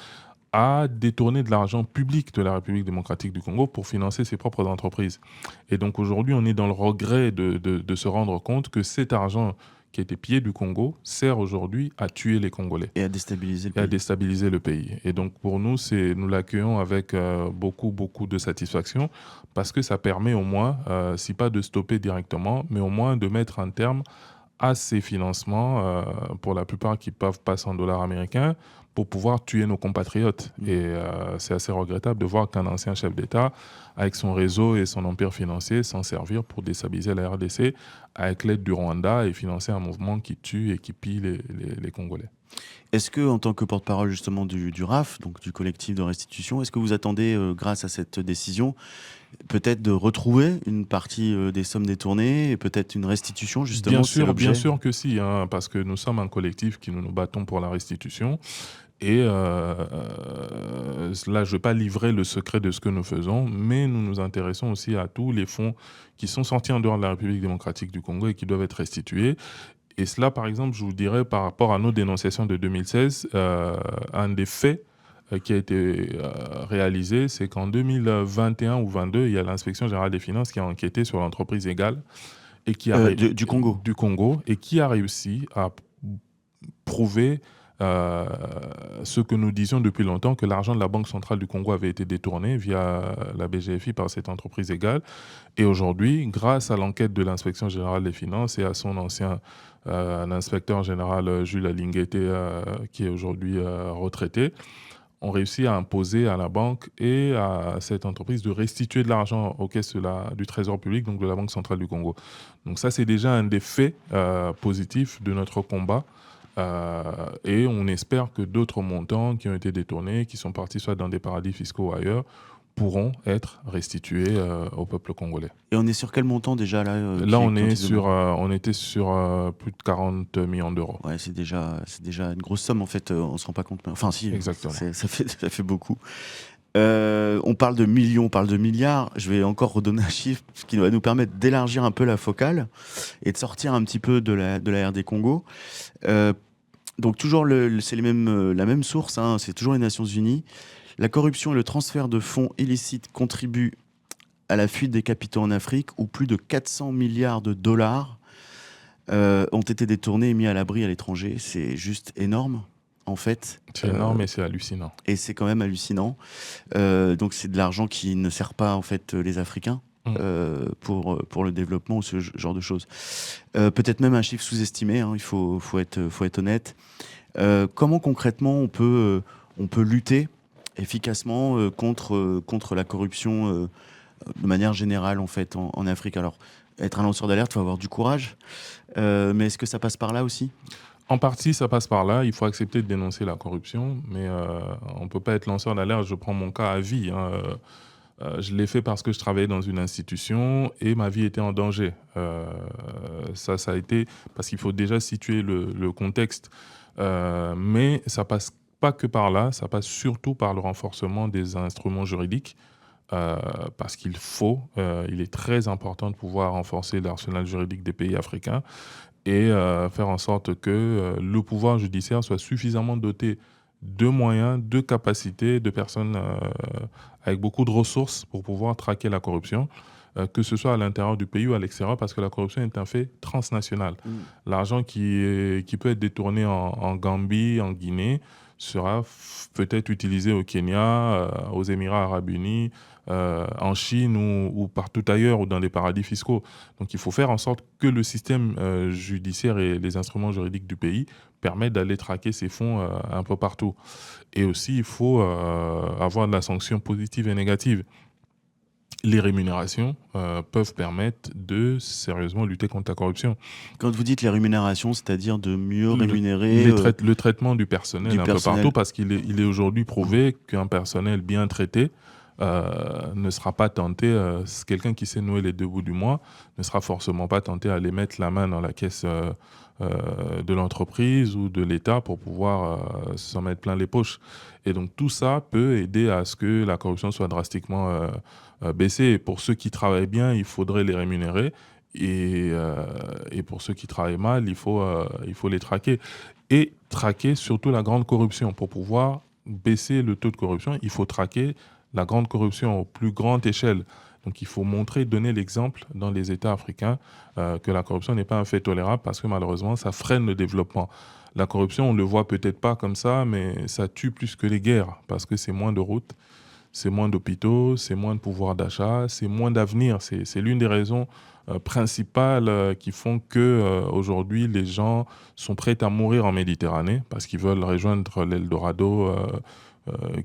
a détourné de l'argent public de la République démocratique du Congo pour financer ses propres entreprises. Et donc aujourd'hui, on est dans le regret de se rendre compte que cet argent qui a été pillé du Congo sert aujourd'hui à tuer les Congolais. Et à déstabiliser le pays. Et donc pour nous, nous l'accueillons avec beaucoup de satisfaction parce que ça permet au moins, si pas de stopper directement, mais au moins de mettre un terme à ces financements, pour la plupart qui peuvent passer en dollars américains, pour pouvoir tuer nos compatriotes. Et c'est assez regrettable de voir qu'un ancien chef d'État, avec son réseau et son empire financier, s'en servir pour déstabiliser la RDC avec l'aide du Rwanda et financer un mouvement qui tue et qui pille les Congolais. Est-ce que, en tant que porte-parole justement du RAF, donc du collectif de restitution, est-ce que vous attendez, grâce à cette décision, peut-être de retrouver une partie des sommes détournées et peut-être une restitution justement? Bien sûr que si, hein, parce que nous sommes un collectif qui nous battons pour la restitution. Et là, je ne vais pas livrer le secret de ce que nous faisons, mais nous nous intéressons aussi à tous les fonds qui sont sortis en dehors de la République démocratique du Congo et qui doivent être restitués. Et cela, par exemple, je vous dirais, par rapport à nos dénonciations de 2016, un des faits qui a été réalisé, c'est qu'en 2021 ou 2022, il y a l'inspection générale des finances qui a enquêté sur l'entreprise Égale et qui a du Congo, et qui a réussi à prouver ce que nous disions depuis longtemps, que l'argent de la Banque centrale du Congo avait été détourné via la BGFI par cette entreprise égale. Et aujourd'hui, grâce à l'enquête de l'inspection générale des finances et à son ancien inspecteur général Jules Alingueté, qui est aujourd'hui retraité, on réussit à imposer à la banque et à cette entreprise de restituer de l'argent aux caisses du Trésor public, donc de la Banque centrale du Congo. Donc ça, c'est déjà un des faits positifs de notre combat. Et on espère que d'autres montants qui ont été détournés, qui sont partis soit dans des paradis fiscaux ou ailleurs, pourront être restitués au peuple congolais. Et on est sur quel montant déjà là Là, on était sur plus de 40 millions d'euros. Ouais, c'est déjà une grosse somme en fait, on ne se rend pas compte. Enfin si, exactement. Ça fait beaucoup. On parle de millions, on parle de milliards. Je vais encore redonner un chiffre qui va nous permettre d'élargir un peu la focale et de sortir un petit peu de la RD Congo. Donc toujours c'est la même source, hein, c'est toujours les Nations Unies. La corruption et le transfert de fonds illicites contribuent à la fuite des capitaux en Afrique, où plus de 400 milliards de dollars ont été détournés et mis à l'abri à l'étranger. C'est juste énorme, en fait. C'est énorme et c'est hallucinant. Et c'est quand même hallucinant. Donc c'est de l'argent qui ne sert pas, en fait, les Africains. Pour le développement ou ce genre de choses. Peut-être même un chiffre sous-estimé, hein, il faut être honnête. Comment concrètement on peut lutter efficacement contre la corruption de manière générale en fait en Afrique? Alors, être un lanceur d'alerte, il faut avoir du courage, mais est-ce que ça passe par là aussi? En partie, ça passe par là. Il faut accepter de dénoncer la corruption, mais on ne peut pas être lanceur d'alerte. Je prends mon cas à vie. Je l'ai fait parce que je travaillais dans une institution et ma vie était en danger. Ça a été parce qu'il faut déjà situer le contexte. Mais ça passe pas que par là, ça passe surtout par le renforcement des instruments juridiques. Parce il est très important de pouvoir renforcer l'arsenal juridique des pays africains et faire en sorte que le pouvoir judiciaire soit suffisamment doté de moyens, de capacités, de personnes avec beaucoup de ressources pour pouvoir traquer la corruption, que ce soit à l'intérieur du pays ou à l'extérieur, parce que la corruption est un fait transnational. L'argent qui peut être détourné en Gambie, en Guinée, sera peut-être utilisé au Kenya, aux Émirats arabes unis, en Chine ou partout ailleurs ou dans des paradis fiscaux. Donc il faut faire en sorte que le système judiciaire et les instruments juridiques du pays permettent d'aller traquer ces fonds un peu partout. Et aussi, il faut avoir de la sanction positive et négative. Les rémunérations peuvent permettre de sérieusement lutter contre la corruption. Quand vous dites les rémunérations, c'est-à-dire de mieux rémunérer... Le traitement du personnel peu partout, parce qu'il est aujourd'hui prouvé qu'un personnel bien traité ne sera pas tenté, quelqu'un qui sait nouer les deux bouts du mois, ne sera forcément pas tenté à aller mettre la main dans la caisse de l'entreprise ou de l'État pour pouvoir s'en mettre plein les poches. Et donc tout ça peut aider à ce que la corruption soit drastiquement baissée. Et pour ceux qui travaillent bien, il faudrait les rémunérer. Et pour ceux qui travaillent mal, il faut les traquer. Et traquer surtout la grande corruption. Pour pouvoir baisser le taux de corruption, il faut traquer la grande corruption aux plus grande échelle. Donc il faut donner l'exemple dans les États africains que la corruption n'est pas un fait tolérable parce que malheureusement, ça freine le développement. La corruption, on ne le voit peut-être pas comme ça, mais ça tue plus que les guerres parce que c'est moins de routes, c'est moins d'hôpitaux, c'est moins de pouvoir d'achat, c'est moins d'avenir. C'est l'une des raisons principales qui font que aujourd'hui les gens sont prêts à mourir en Méditerranée parce qu'ils veulent rejoindre l'Eldorado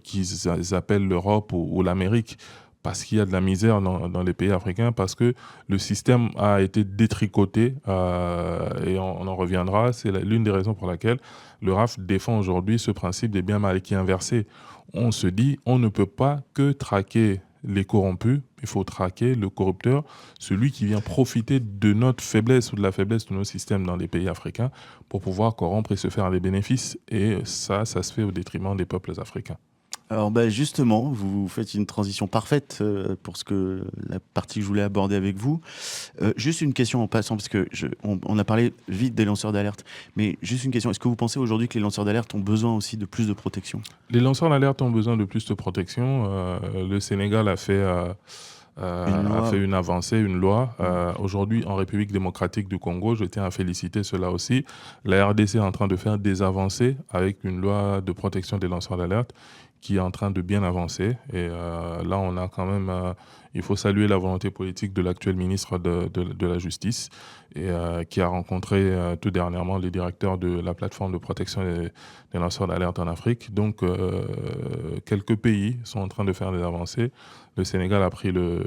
qu'ils appellent l'Europe ou l'Amérique, parce qu'il y a de la misère dans les pays africains, parce que le système a été détricoté et on en reviendra. C'est l'une des raisons pour laquelle le RAF défend aujourd'hui ce principe des biens mal acquis inversés. On se dit, on ne peut pas que traquer les corrompus, il faut traquer le corrupteur, celui qui vient profiter de notre faiblesse ou de la faiblesse de nos systèmes dans les pays africains pour pouvoir corrompre et se faire des bénéfices. Et ça se fait au détriment des peuples africains. Alors justement, vous faites une transition parfaite pour la partie que je voulais aborder avec vous. Juste une question en passant, parce que on a parlé vite des lanceurs d'alerte, mais juste une question, est-ce que vous pensez aujourd'hui que les lanceurs d'alerte ont besoin aussi de plus de protection? Les lanceurs d'alerte ont besoin de plus de protection. Le Sénégal a fait Une a loi. fait une avancée, une loi. Aujourd'hui, en République démocratique du Congo, je tiens à féliciter cela aussi. La RDC est en train de faire des avancées avec une loi de protection des lanceurs d'alerte qui est en train de bien avancer. Et là, on a quand même... il faut saluer la volonté politique de l'actuel ministre de la Justice et qui a rencontré tout dernièrement les directeurs de la plateforme de protection des lanceurs d'alerte en Afrique. Donc, quelques pays sont en train de faire des avancées. Le Sénégal a pris le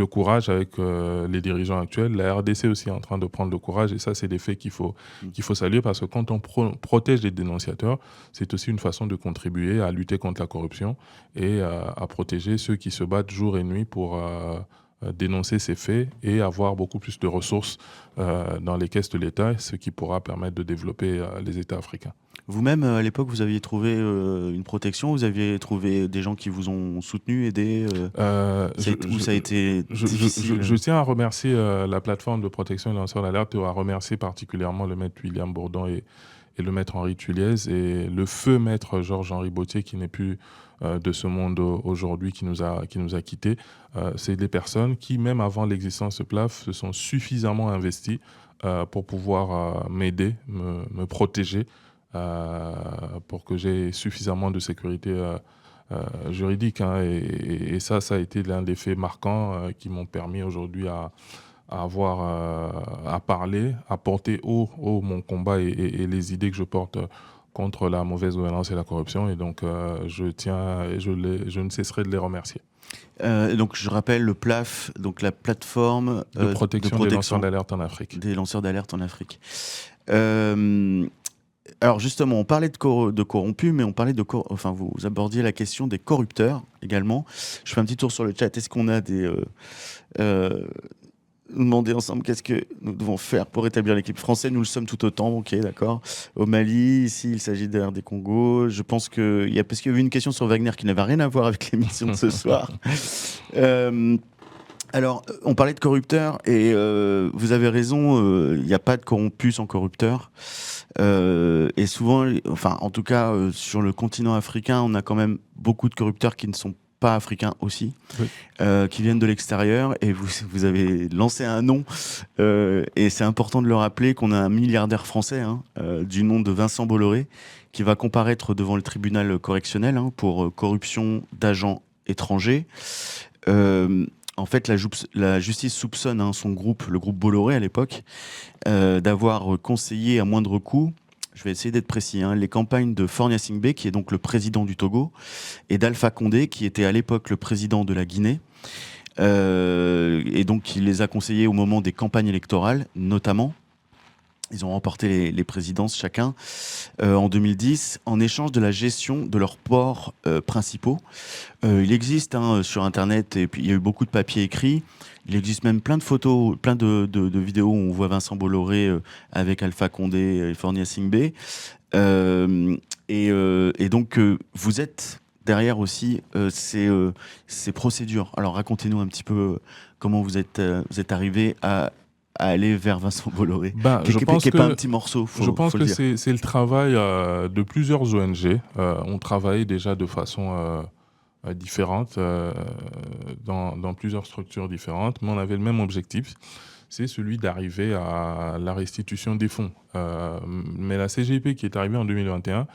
courage avec les dirigeants actuels. La RDC aussi est en train de prendre le courage. Et ça, c'est des faits qu'il faut saluer parce que quand on protège les dénonciateurs, c'est aussi une façon de contribuer à lutter contre la corruption et à protéger ceux qui se battent jour et nuit pour dénoncer ces faits et avoir beaucoup plus de ressources dans les caisses de l'État, ce qui pourra permettre de développer les États africains. Vous-même, à l'époque, vous aviez trouvé une protection, vous aviez trouvé des gens qui vous ont soutenu, aidé ça a été difficile Je tiens à remercier la plateforme de protection des lanceurs d'alerte et à remercier particulièrement le maître William Bourdon et le maître Henri Tuliez et le feu maître Georges-Henri Bautier qui n'est plus de ce monde aujourd'hui, qui nous a quittés. C'est des personnes qui, même avant l'existence de PLAF, se sont suffisamment investies pour pouvoir m'aider, me protéger, pour que j'ai suffisamment de sécurité juridique. Et ça a été l'un des faits marquants qui m'ont permis aujourd'hui à parler, à porter haut mon combat et les idées que je porte contre la mauvaise gouvernance et la corruption. Et donc, je ne cesserai de les remercier. Donc, je rappelle le PLAF, donc la plateforme de protection des lanceurs d'alerte en Afrique. Des lanceurs d'alerte en Afrique. Alors justement, on parlait de corrompus, mais on parlait vous abordiez la question des corrupteurs également. Je fais un petit tour sur le chat. Est-ce qu'on a des... nous demander ensemble qu'est-ce que nous devons faire pour rétablir l'équipe française. Nous le sommes tout autant, ok, d'accord. Au Mali, ici, il s'agit de RD Congo. Je pense parce qu'il y a eu une question sur Wagner qui n'avait rien à voir avec l'émission de ce soir. Alors, on parlait de corrupteurs et vous avez raison, il n'y a pas de corrompus sans corrupteurs. Et souvent, en tout cas, sur le continent africain, on a quand même beaucoup de corrupteurs qui ne sont pas africains aussi, oui. Qui viennent de l'extérieur. Et vous avez lancé un nom, et c'est important de le rappeler qu'on a un milliardaire français du nom de Vincent Bolloré qui va comparaître devant le tribunal correctionnel pour corruption d'agents étrangers. En fait, la justice soupçonne son groupe, le groupe Bolloré à l'époque, d'avoir conseillé à moindre coût, je vais essayer d'être précis, les campagnes de Faure Gnassingbé, qui est donc le président du Togo, et d'Alpha Condé, qui était à l'époque le président de la Guinée, et donc qui les a conseillés au moment des campagnes électorales, notamment. Ils ont remporté les présidences chacun en 2010 en échange de la gestion de leurs ports principaux. Il existe sur Internet, et puis il y a eu beaucoup de papiers écrits. Il existe même plein de photos, plein de vidéos où on voit Vincent Bolloré avec Alpha Condé et Faure Gnassingbé. Et donc vous êtes derrière aussi ces procédures. Alors racontez-nous un petit peu comment vous êtes arrivé à aller vers Vincent Bolloré, qui n'est pas un petit morceau. Je pense que c'est le travail de plusieurs ONG. On travaille déjà de façon différente dans plusieurs structures différentes, mais on avait le même objectif, c'est celui d'arriver à la restitution des fonds. Mais la CGIP qui est arrivée en 2021,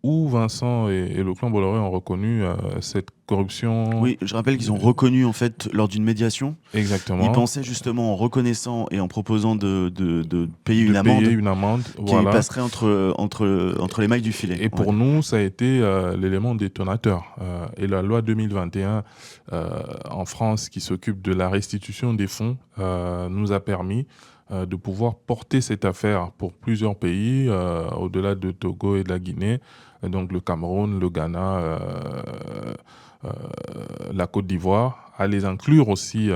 où Vincent et le clan Bolloré ont reconnu cette corruption. Oui, je rappelle qu'ils ont reconnu en fait lors d'une médiation. Exactement. Ils pensaient justement en reconnaissant et en proposant de payer une amende qui passerait entre les mailles du filet. Et pour nous, ça a été l'élément détonateur. Et la loi 2021 en France qui s'occupe de la restitution des fonds nous a permis de pouvoir porter cette affaire pour plusieurs pays, au-delà de Togo et de la Guinée, donc le Cameroun, le Ghana, la Côte d'Ivoire, à les inclure aussi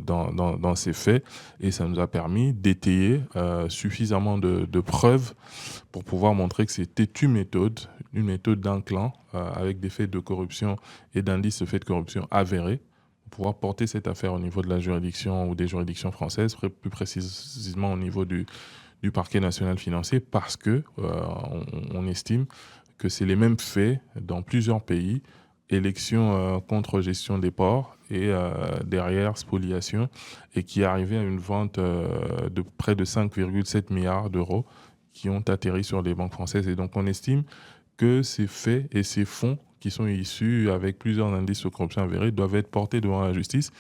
dans ces faits. Et ça nous a permis d'étayer suffisamment de preuves pour pouvoir montrer que c'était une méthode d'un clan avec des faits de corruption et d'indices de faits de corruption avérés, pouvoir porter cette affaire au niveau de la juridiction ou des juridictions françaises, plus précisément au niveau du parquet national financier, parce que on estime que c'est les mêmes faits dans plusieurs pays élection contre gestion des ports et derrière spoliation, et qui est arrivé à une vente de près de 5,7 milliards d'euros qui ont atterri sur les banques françaises. Et donc on estime que ces faits et ces fonds qui sont issus avec plusieurs indices de corruption avérés doivent être portés devant la justice,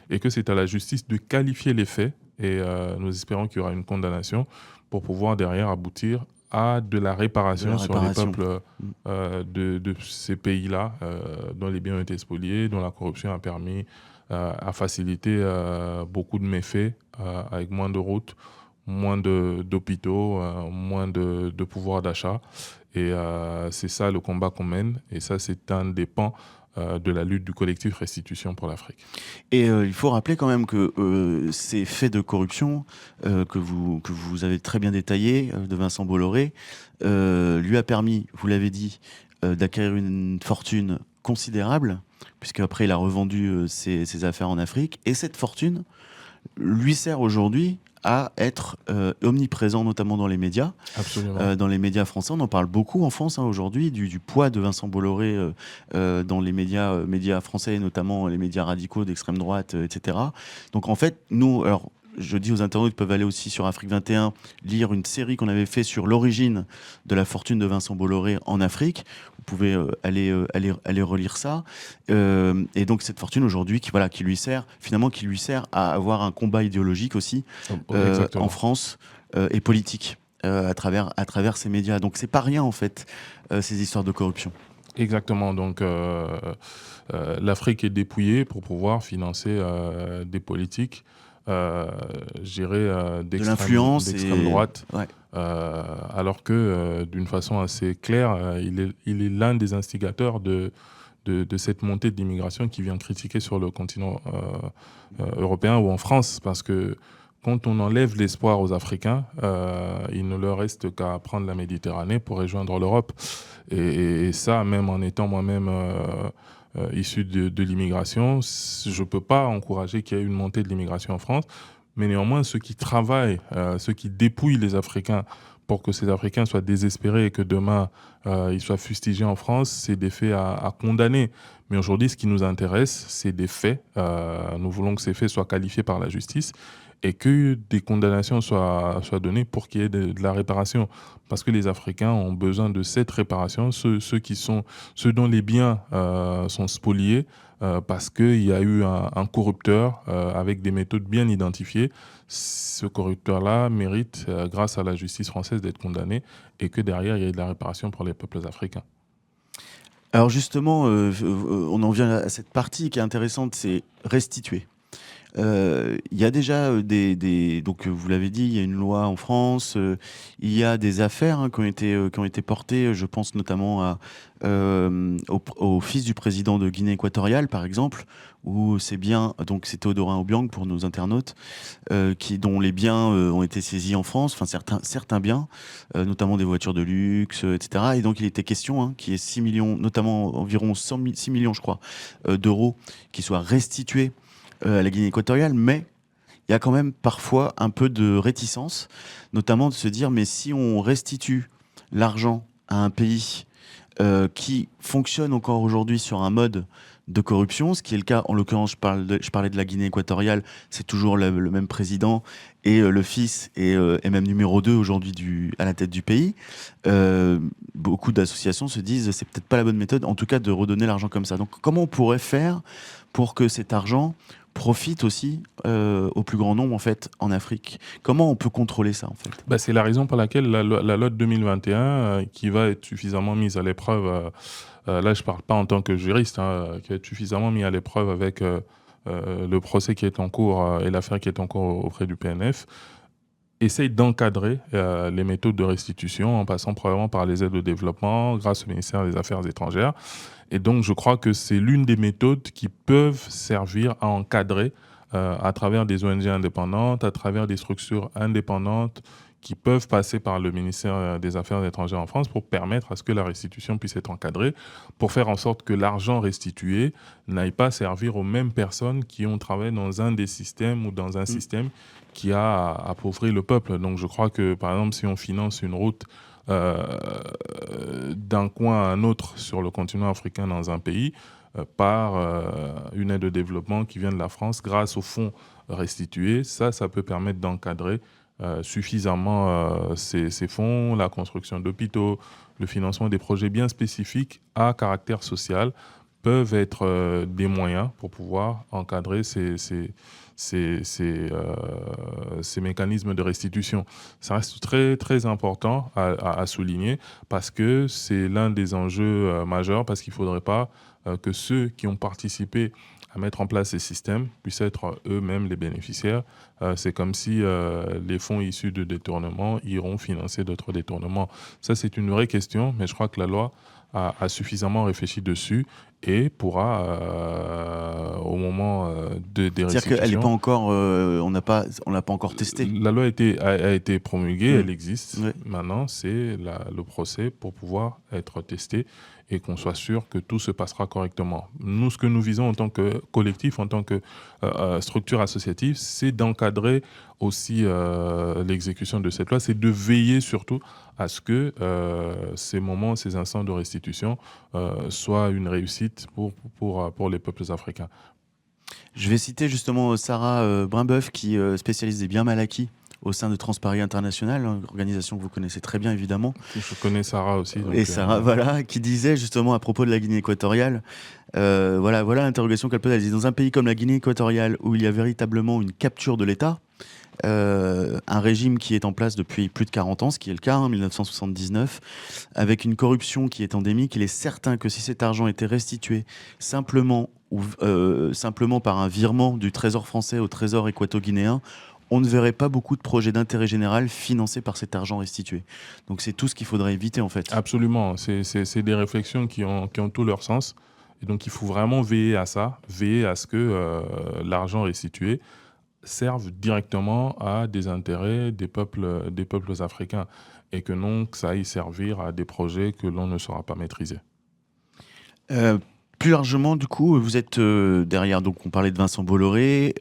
et que c'est à la justice de qualifier les faits, et nous espérons qu'il y aura une condamnation pour pouvoir derrière aboutir à de la réparation sur les peuples de ces pays-là, dont les biens ont été spoliés, dont la corruption a permis à faciliter beaucoup de méfaits, avec moins de routes, moins d'hôpitaux, moins de pouvoir d'achat. Et c'est ça le combat qu'on mène, et ça c'est un des pans de la lutte du collectif Restitution pour l'Afrique. Et il faut rappeler quand même que ces faits de corruption que vous avez très bien détaillés, de Vincent Bolloré, lui a permis, vous l'avez dit, d'acquérir une fortune considérable, puisqu'après il a revendu ses affaires en Afrique, et cette fortune lui sert aujourd'hui à être omniprésent, notamment dans les médias. Absolument. Dans les médias français, on en parle beaucoup en France aujourd'hui, du poids de Vincent Bolloré dans les médias français, notamment les médias radicaux d'extrême droite, etc. Donc en fait, nous, alors je dis aux internautes qu'ils peuvent aller aussi sur Afrique 21, lire une série qu'on avait fait sur l'origine de la fortune de Vincent Bolloré en Afrique. Vous pouvez aller relire ça. Et donc cette fortune aujourd'hui qui lui sert à avoir un combat idéologique aussi en France et politique à travers ces médias. Donc c'est pas rien en fait, ces histoires de corruption. Exactement. Donc l'Afrique est dépouillée pour pouvoir financer des politiques d'extrême droite, ouais. Alors que d'une façon assez claire, il est l'un des instigateurs de cette montée de l'immigration qui vient critiquer sur le continent européen ou en France, parce que quand on enlève l'espoir aux Africains, il ne leur reste qu'à prendre la Méditerranée pour rejoindre l'Europe. Et ça, même en étant moi-même issu de l'immigration, je ne peux pas encourager qu'il y ait une montée de l'immigration en France. Mais néanmoins, ceux qui travaillent, ceux qui dépouillent les Africains pour que ces Africains soient désespérés et que demain, ils soient fustigés en France, c'est des faits à condamner. Mais aujourd'hui, ce qui nous intéresse, c'est des faits. Nous voulons que ces faits soient qualifiés par la justice et que des condamnations soient données pour qu'il y ait de la réparation. Parce que les Africains ont besoin de cette réparation, ceux dont les biens sont spoliés, parce qu'il y a eu un corrupteur avec des méthodes bien identifiées. Ce corrupteur-là mérite, grâce à la justice française, d'être condamné, et que derrière, il y ait de la réparation pour les peuples africains. Alors justement, on en vient à cette partie qui est intéressante, c'est restituer. Il y a déjà donc vous l'avez dit, il y a une loi en France, il y a des affaires qui ont été portées, je pense notamment au fils du président de Guinée équatoriale, par exemple, où c'est bien, donc c'est Théodorin Obiang pour nos internautes, dont les biens ont été saisis en France, enfin certains biens, notamment des voitures de luxe, etc. Et donc il était question qu'il y ait 6 millions, notamment environ 6 millions, je crois, d'euros qui soient restitués à la Guinée équatoriale, mais il y a quand même parfois un peu de réticence, notamment de se dire, mais si on restitue l'argent à un pays qui fonctionne encore aujourd'hui sur un mode de corruption, ce qui est le cas, en l'occurrence, je parlais de la Guinée équatoriale, c'est toujours le même président, et le fils est même numéro 2 aujourd'hui à la tête du pays. Beaucoup d'associations se disent, c'est peut-être pas la bonne méthode, en tout cas, de redonner l'argent comme ça. Donc comment on pourrait faire pour que cet argent profite aussi au plus grand nombre en fait en Afrique? Comment on peut contrôler ça en fait? C'est la raison pour laquelle la loi de 2021 qui va être suffisamment mise à l'épreuve, là je ne parle pas en tant que juriste, qui va être suffisamment mise à l'épreuve avec le procès qui est en cours et l'affaire qui est en cours auprès du PNF, essaye d'encadrer les méthodes de restitution en passant probablement par les aides au développement grâce au ministère des Affaires étrangères. Et donc, je crois que c'est l'une des méthodes qui peuvent servir à encadrer à travers des ONG indépendantes, à travers des structures indépendantes qui peuvent passer par le ministère des Affaires étrangères en France pour permettre à ce que la restitution puisse être encadrée, pour faire en sorte que l'argent restitué n'aille pas servir aux mêmes personnes qui ont travaillé dans un des systèmes ou dans un système qui a appauvri le peuple. Donc, je crois que, par exemple, si on finance une route d'un coin à un autre sur le continent africain dans un pays par une aide de développement qui vient de la France grâce aux fonds restitués. Ça peut permettre d'encadrer suffisamment ces fonds, la construction d'hôpitaux, le financement des projets bien spécifiques à caractère social peuvent être des moyens pour pouvoir encadrer ces mécanismes de restitution. Ça reste très, très important à souligner parce que c'est l'un des enjeux majeurs, parce qu'il ne faudrait pas que ceux qui ont participé à mettre en place ces systèmes puissent être eux-mêmes les bénéficiaires. C'est comme si les fonds issus de détournements iront financer d'autres détournements. Ça, c'est une vraie question, mais je crois que la loi a suffisamment réfléchi dessus et pourra, au moment des C'est-à-dire restitutions... qu'elle n'est pas encore, on l'a pas encore testé. La loi a été promulguée, elle existe. Ouais. Maintenant, c'est le procès pour pouvoir être testé et qu'on soit sûr que tout se passera correctement. Nous, ce que nous visons en tant que collectif, en tant que structure associative, c'est d'encadrer aussi l'exécution de cette loi, c'est de veiller surtout à ce que ces moments, ces instants de restitution soient une réussite pour les peuples africains. Je vais citer justement Sarah Brimbeuf, qui spécialise des biens mal acquis au sein de Transparis International, une organisation que vous connaissez très bien évidemment. Je connais Sarah aussi. Donc, et Sarah, voilà, qui disait justement à propos de la Guinée équatoriale, voilà l'interrogation qu'elle pose. Elle dit: dans un pays comme la Guinée équatoriale, où il y a véritablement une capture de l'État, un régime qui est en place depuis plus de 40 ans, ce qui est le cas, 1979, avec une corruption qui est endémique, il est certain que si cet argent était restitué simplement par un virement du Trésor français au Trésor équato-guinéen, on ne verrait pas beaucoup de projets d'intérêt général financés par cet argent restitué. Donc c'est tout ce qu'il faudrait éviter en fait. Absolument, c'est des réflexions qui ont tout leur sens. Et donc il faut vraiment veiller à ça, veiller à ce que l'argent restitué serve directement à des intérêts des peuples africains et que non que ça aille servir à des projets que l'on ne saura pas maîtriser. Plus largement, du coup, vous êtes derrière, donc on parlait de Vincent Bolloré.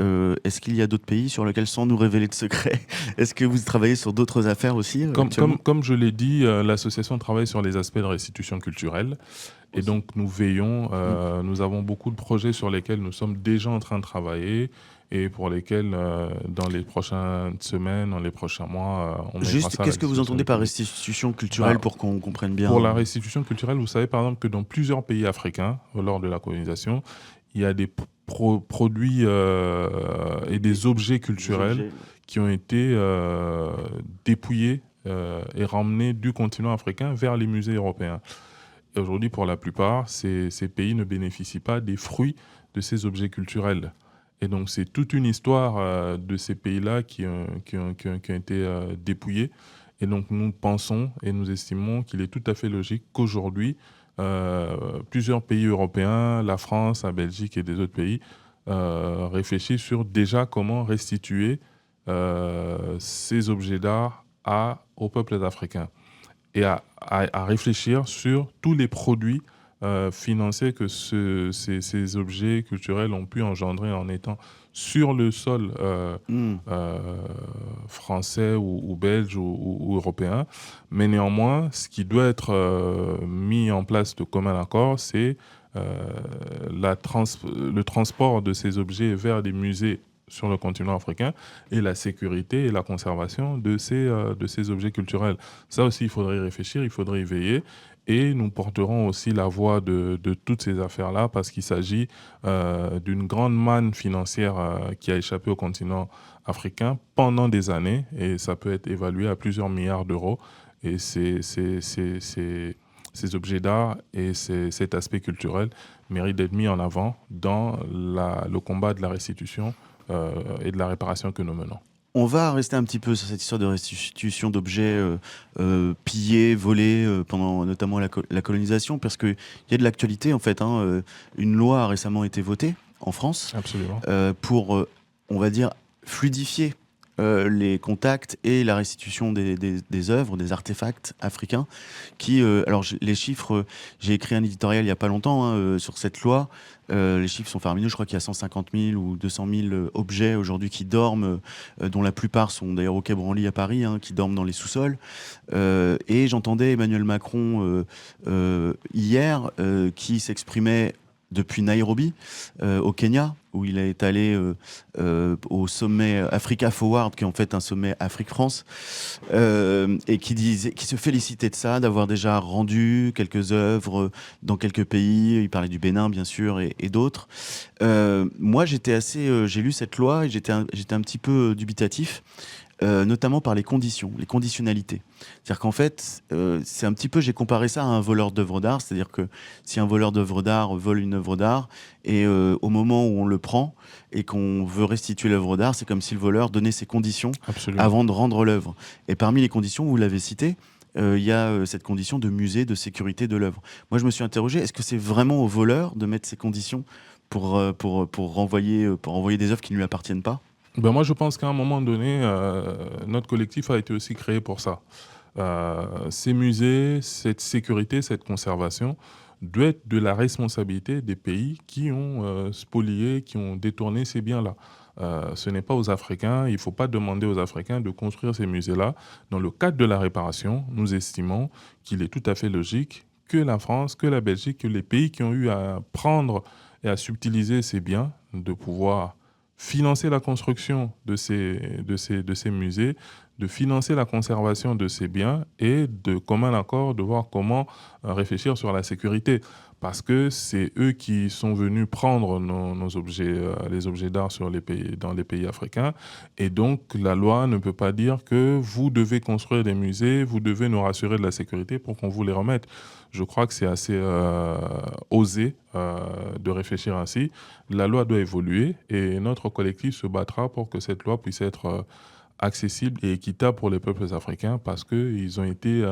Est-ce qu'il y a d'autres pays sur lesquels, sans nous révéler de secrets, est-ce que vous travaillez sur d'autres affaires aussi Comme je l'ai dit, l'association travaille sur les aspects de restitution culturelle. Et donc, nous veillons. Nous avons beaucoup de projets sur lesquels nous sommes déjà en train de travailler et pour lesquels, dans les prochaines semaines, dans les prochains mois, on mettra ça. Juste, qu'est-ce que vous entendez par restitution culturelle pour qu'on comprenne bien? Pour la restitution culturelle, vous savez par exemple que dans plusieurs pays africains, lors de la colonisation, il y a des produits et des objets culturels qui ont été dépouillés et ramenés du continent africain vers les musées européens. Et aujourd'hui, pour la plupart, ces pays ne bénéficient pas des fruits de ces objets culturels. Et donc, c'est toute une histoire de ces pays-là qui ont été dépouillés. Et donc, nous pensons et nous estimons qu'il est tout à fait logique qu'aujourd'hui, plusieurs pays européens, la France, la Belgique et des autres pays, réfléchissent sur déjà comment restituer ces objets d'art aux peuples africains. Et à réfléchir sur tous les produits financiers que ces objets culturels ont pu engendrer en étant sur le sol français ou belge ou européen. Mais néanmoins, ce qui doit être mis en place de commun accord, c'est le transport de ces objets vers des musées sur le continent africain et la sécurité et la conservation de ces objets culturels. Ça aussi, il faudrait y réfléchir, il faudrait y veiller. Et nous porterons aussi la voix de toutes ces affaires-là parce qu'il s'agit d'une grande manne financière qui a échappé au continent africain pendant des années et ça peut être évalué à plusieurs milliards d'euros. Et ces objets d'art et cet aspect culturel méritent d'être mis en avant dans le combat de la restitution et de la réparation que nous menons. On va rester un petit peu sur cette histoire de restitution d'objets pillés, volés pendant notamment la colonisation, parce qu'il y a de l'actualité en fait. Une loi a récemment été votée en France. Absolument. Pour, on va dire, fluidifier les contacts et la restitution des œuvres, des artefacts africains qui, les chiffres, j'ai écrit un éditorial il n'y a pas longtemps sur cette loi. Les chiffres sont faramineux. Je crois qu'il y a 150 000 ou 200 000 objets aujourd'hui qui dorment, dont la plupart sont d'ailleurs au Quai Branly à Paris, qui dorment dans les sous-sols. Et j'entendais Emmanuel Macron hier qui s'exprimait depuis Nairobi, au Kenya, où il est allé au sommet Africa Forward, qui est en fait un sommet Afrique-France, et qui se félicitait de ça, d'avoir déjà rendu quelques œuvres dans quelques pays. Il parlait du Bénin, bien sûr, et d'autres. Moi, j'ai lu cette loi et j'étais un petit peu dubitatif. Notamment par les conditions, les conditionnalités. C'est-à-dire qu'en fait, c'est un petit peu, j'ai comparé ça à un voleur d'œuvres d'art, c'est-à-dire que si un voleur d'œuvres d'art vole une œuvre d'art, et au moment où on le prend et qu'on veut restituer l'œuvre d'art, c'est comme si le voleur donnait ses conditions avant de rendre l'œuvre. Et parmi les conditions, vous l'avez cité, il y a cette condition de musée, de sécurité de l'œuvre. Moi, je me suis interrogé, est-ce que c'est vraiment au voleur de mettre ces conditions pour renvoyer des œuvres qui ne lui appartiennent pas ? Ben moi, je pense qu'à un moment donné, notre collectif a été aussi créé pour ça. Ces musées, cette sécurité, cette conservation doit être de la responsabilité des pays qui ont spolié, qui ont détourné ces biens-là. Ce n'est pas aux Africains, il ne faut pas demander aux Africains de construire ces musées-là. Dans le cadre de la réparation, nous estimons qu'il est tout à fait logique que la France, que la Belgique, que les pays qui ont eu à prendre et à subtiliser ces biens, de pouvoir financer la construction de ces musées, de financer la conservation de ces biens et de commun accord de voir comment réfléchir sur la sécurité. Parce que c'est eux qui sont venus prendre nos objets, les objets d'art dans les pays africains. Et donc, la loi ne peut pas dire que vous devez construire des musées, vous devez nous rassurer de la sécurité pour qu'on vous les remette. Je crois que c'est assez osé de réfléchir ainsi. La loi doit évoluer et notre collectif se battra pour que cette loi puisse être accessible et équitable pour les peuples africains parce qu'ils ont été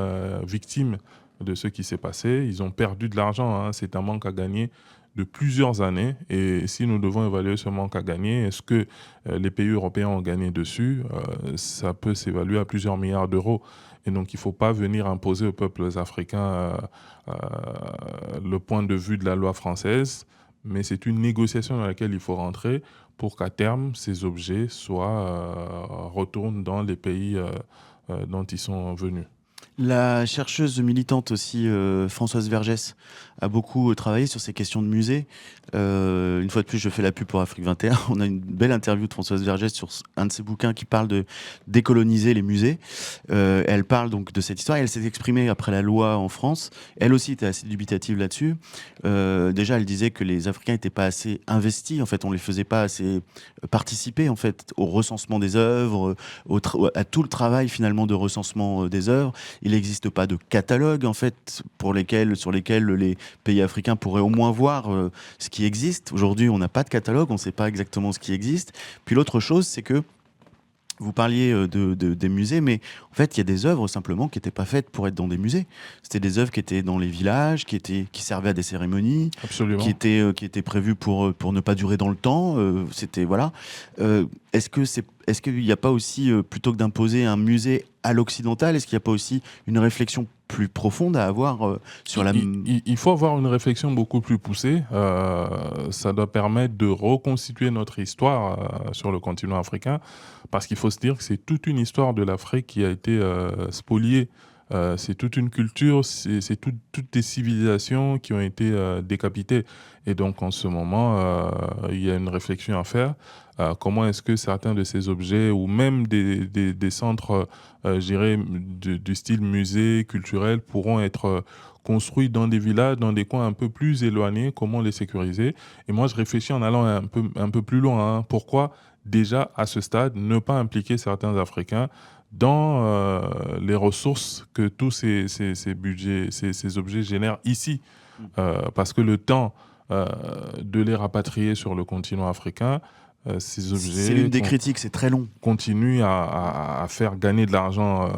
victimes de ce qui s'est passé. Ils ont perdu de l'argent. C'est un manque à gagner de plusieurs années. Et si nous devons évaluer ce manque à gagner, est-ce que les pays européens ont gagné dessus ? Ça peut s'évaluer à plusieurs milliards d'euros. Et donc, il ne faut pas venir imposer aux peuples africains le point de vue de la loi française, mais c'est une négociation dans laquelle il faut rentrer pour qu'à terme, ces objets retournent dans les pays dont ils sont venus. La chercheuse militante aussi, Françoise Vergès, a beaucoup travaillé sur ces questions de musée. Une fois de plus, je fais la pub pour Afrique 21. On a une belle interview de Françoise Vergès sur un de ses bouquins qui parle de décoloniser les musées. Elle parle donc de cette histoire. Elle s'est exprimée après la loi en France. Elle aussi était assez dubitative là-dessus. Déjà, elle disait que les Africains n'étaient pas assez investis. En fait, on ne les faisait pas assez participer en fait, au recensement des œuvres, à tout le travail finalement de recensement des œuvres. Il n'existe pas de catalogue en fait sur lesquels les pays africains pourraient au moins voir ce qui existe. Aujourd'hui, on n'a pas de catalogue, on ne sait pas exactement ce qui existe. Puis l'autre chose, c'est que vous parliez des musées, mais en fait, il y a des œuvres simplement qui n'étaient pas faites pour être dans des musées. C'était des œuvres qui étaient dans les villages, qui servaient à des cérémonies, Absolument. qui étaient prévues pour ne pas durer dans le temps. C'était voilà. Est-ce qu'il n'y a pas aussi, plutôt que d'imposer un musée à l'occidental, est-ce qu'il n'y a pas aussi une réflexion plus profonde à avoir sur la... Il faut avoir une réflexion beaucoup plus poussée. Ça doit permettre de reconstituer notre histoire sur le continent africain, parce qu'il faut se dire que c'est toute une histoire de l'Afrique qui a été spoliée. C'est toute une culture, c'est toutes des civilisations qui ont été décapitées. Et donc, en ce moment, il y a une réflexion à faire. Comment est-ce que certains de ces objets, ou même des centres, je dirais, du style musée culturel, pourront être construits dans des villages, dans des coins un peu plus éloignés, comment les sécuriser. Et moi, je réfléchis en allant un peu plus loin. Pourquoi, déjà, à ce stade, ne pas impliquer certains Africains dans les ressources que tous ces budgets, ces objets génèrent ici. Parce que le temps de les rapatrier sur le continent africain, ces objets... C'est l'une des critiques, c'est très long. ...continuent à faire gagner de l'argent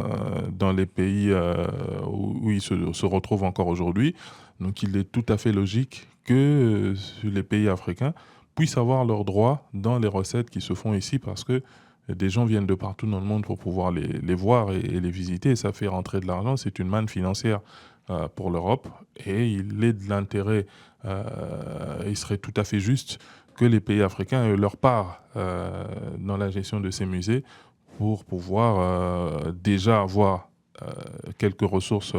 dans les pays où ils se retrouvent encore aujourd'hui. Donc il est tout à fait logique que les pays africains puissent avoir leurs droits dans les recettes qui se font ici, parce que des gens viennent de partout dans le monde pour pouvoir les voir et les visiter. Et ça fait rentrer de l'argent. C'est une manne financière pour l'Europe. Et il est de l'intérêt, il serait tout à fait juste que les pays africains aient leur part dans la gestion de ces musées pour pouvoir déjà avoir quelques ressources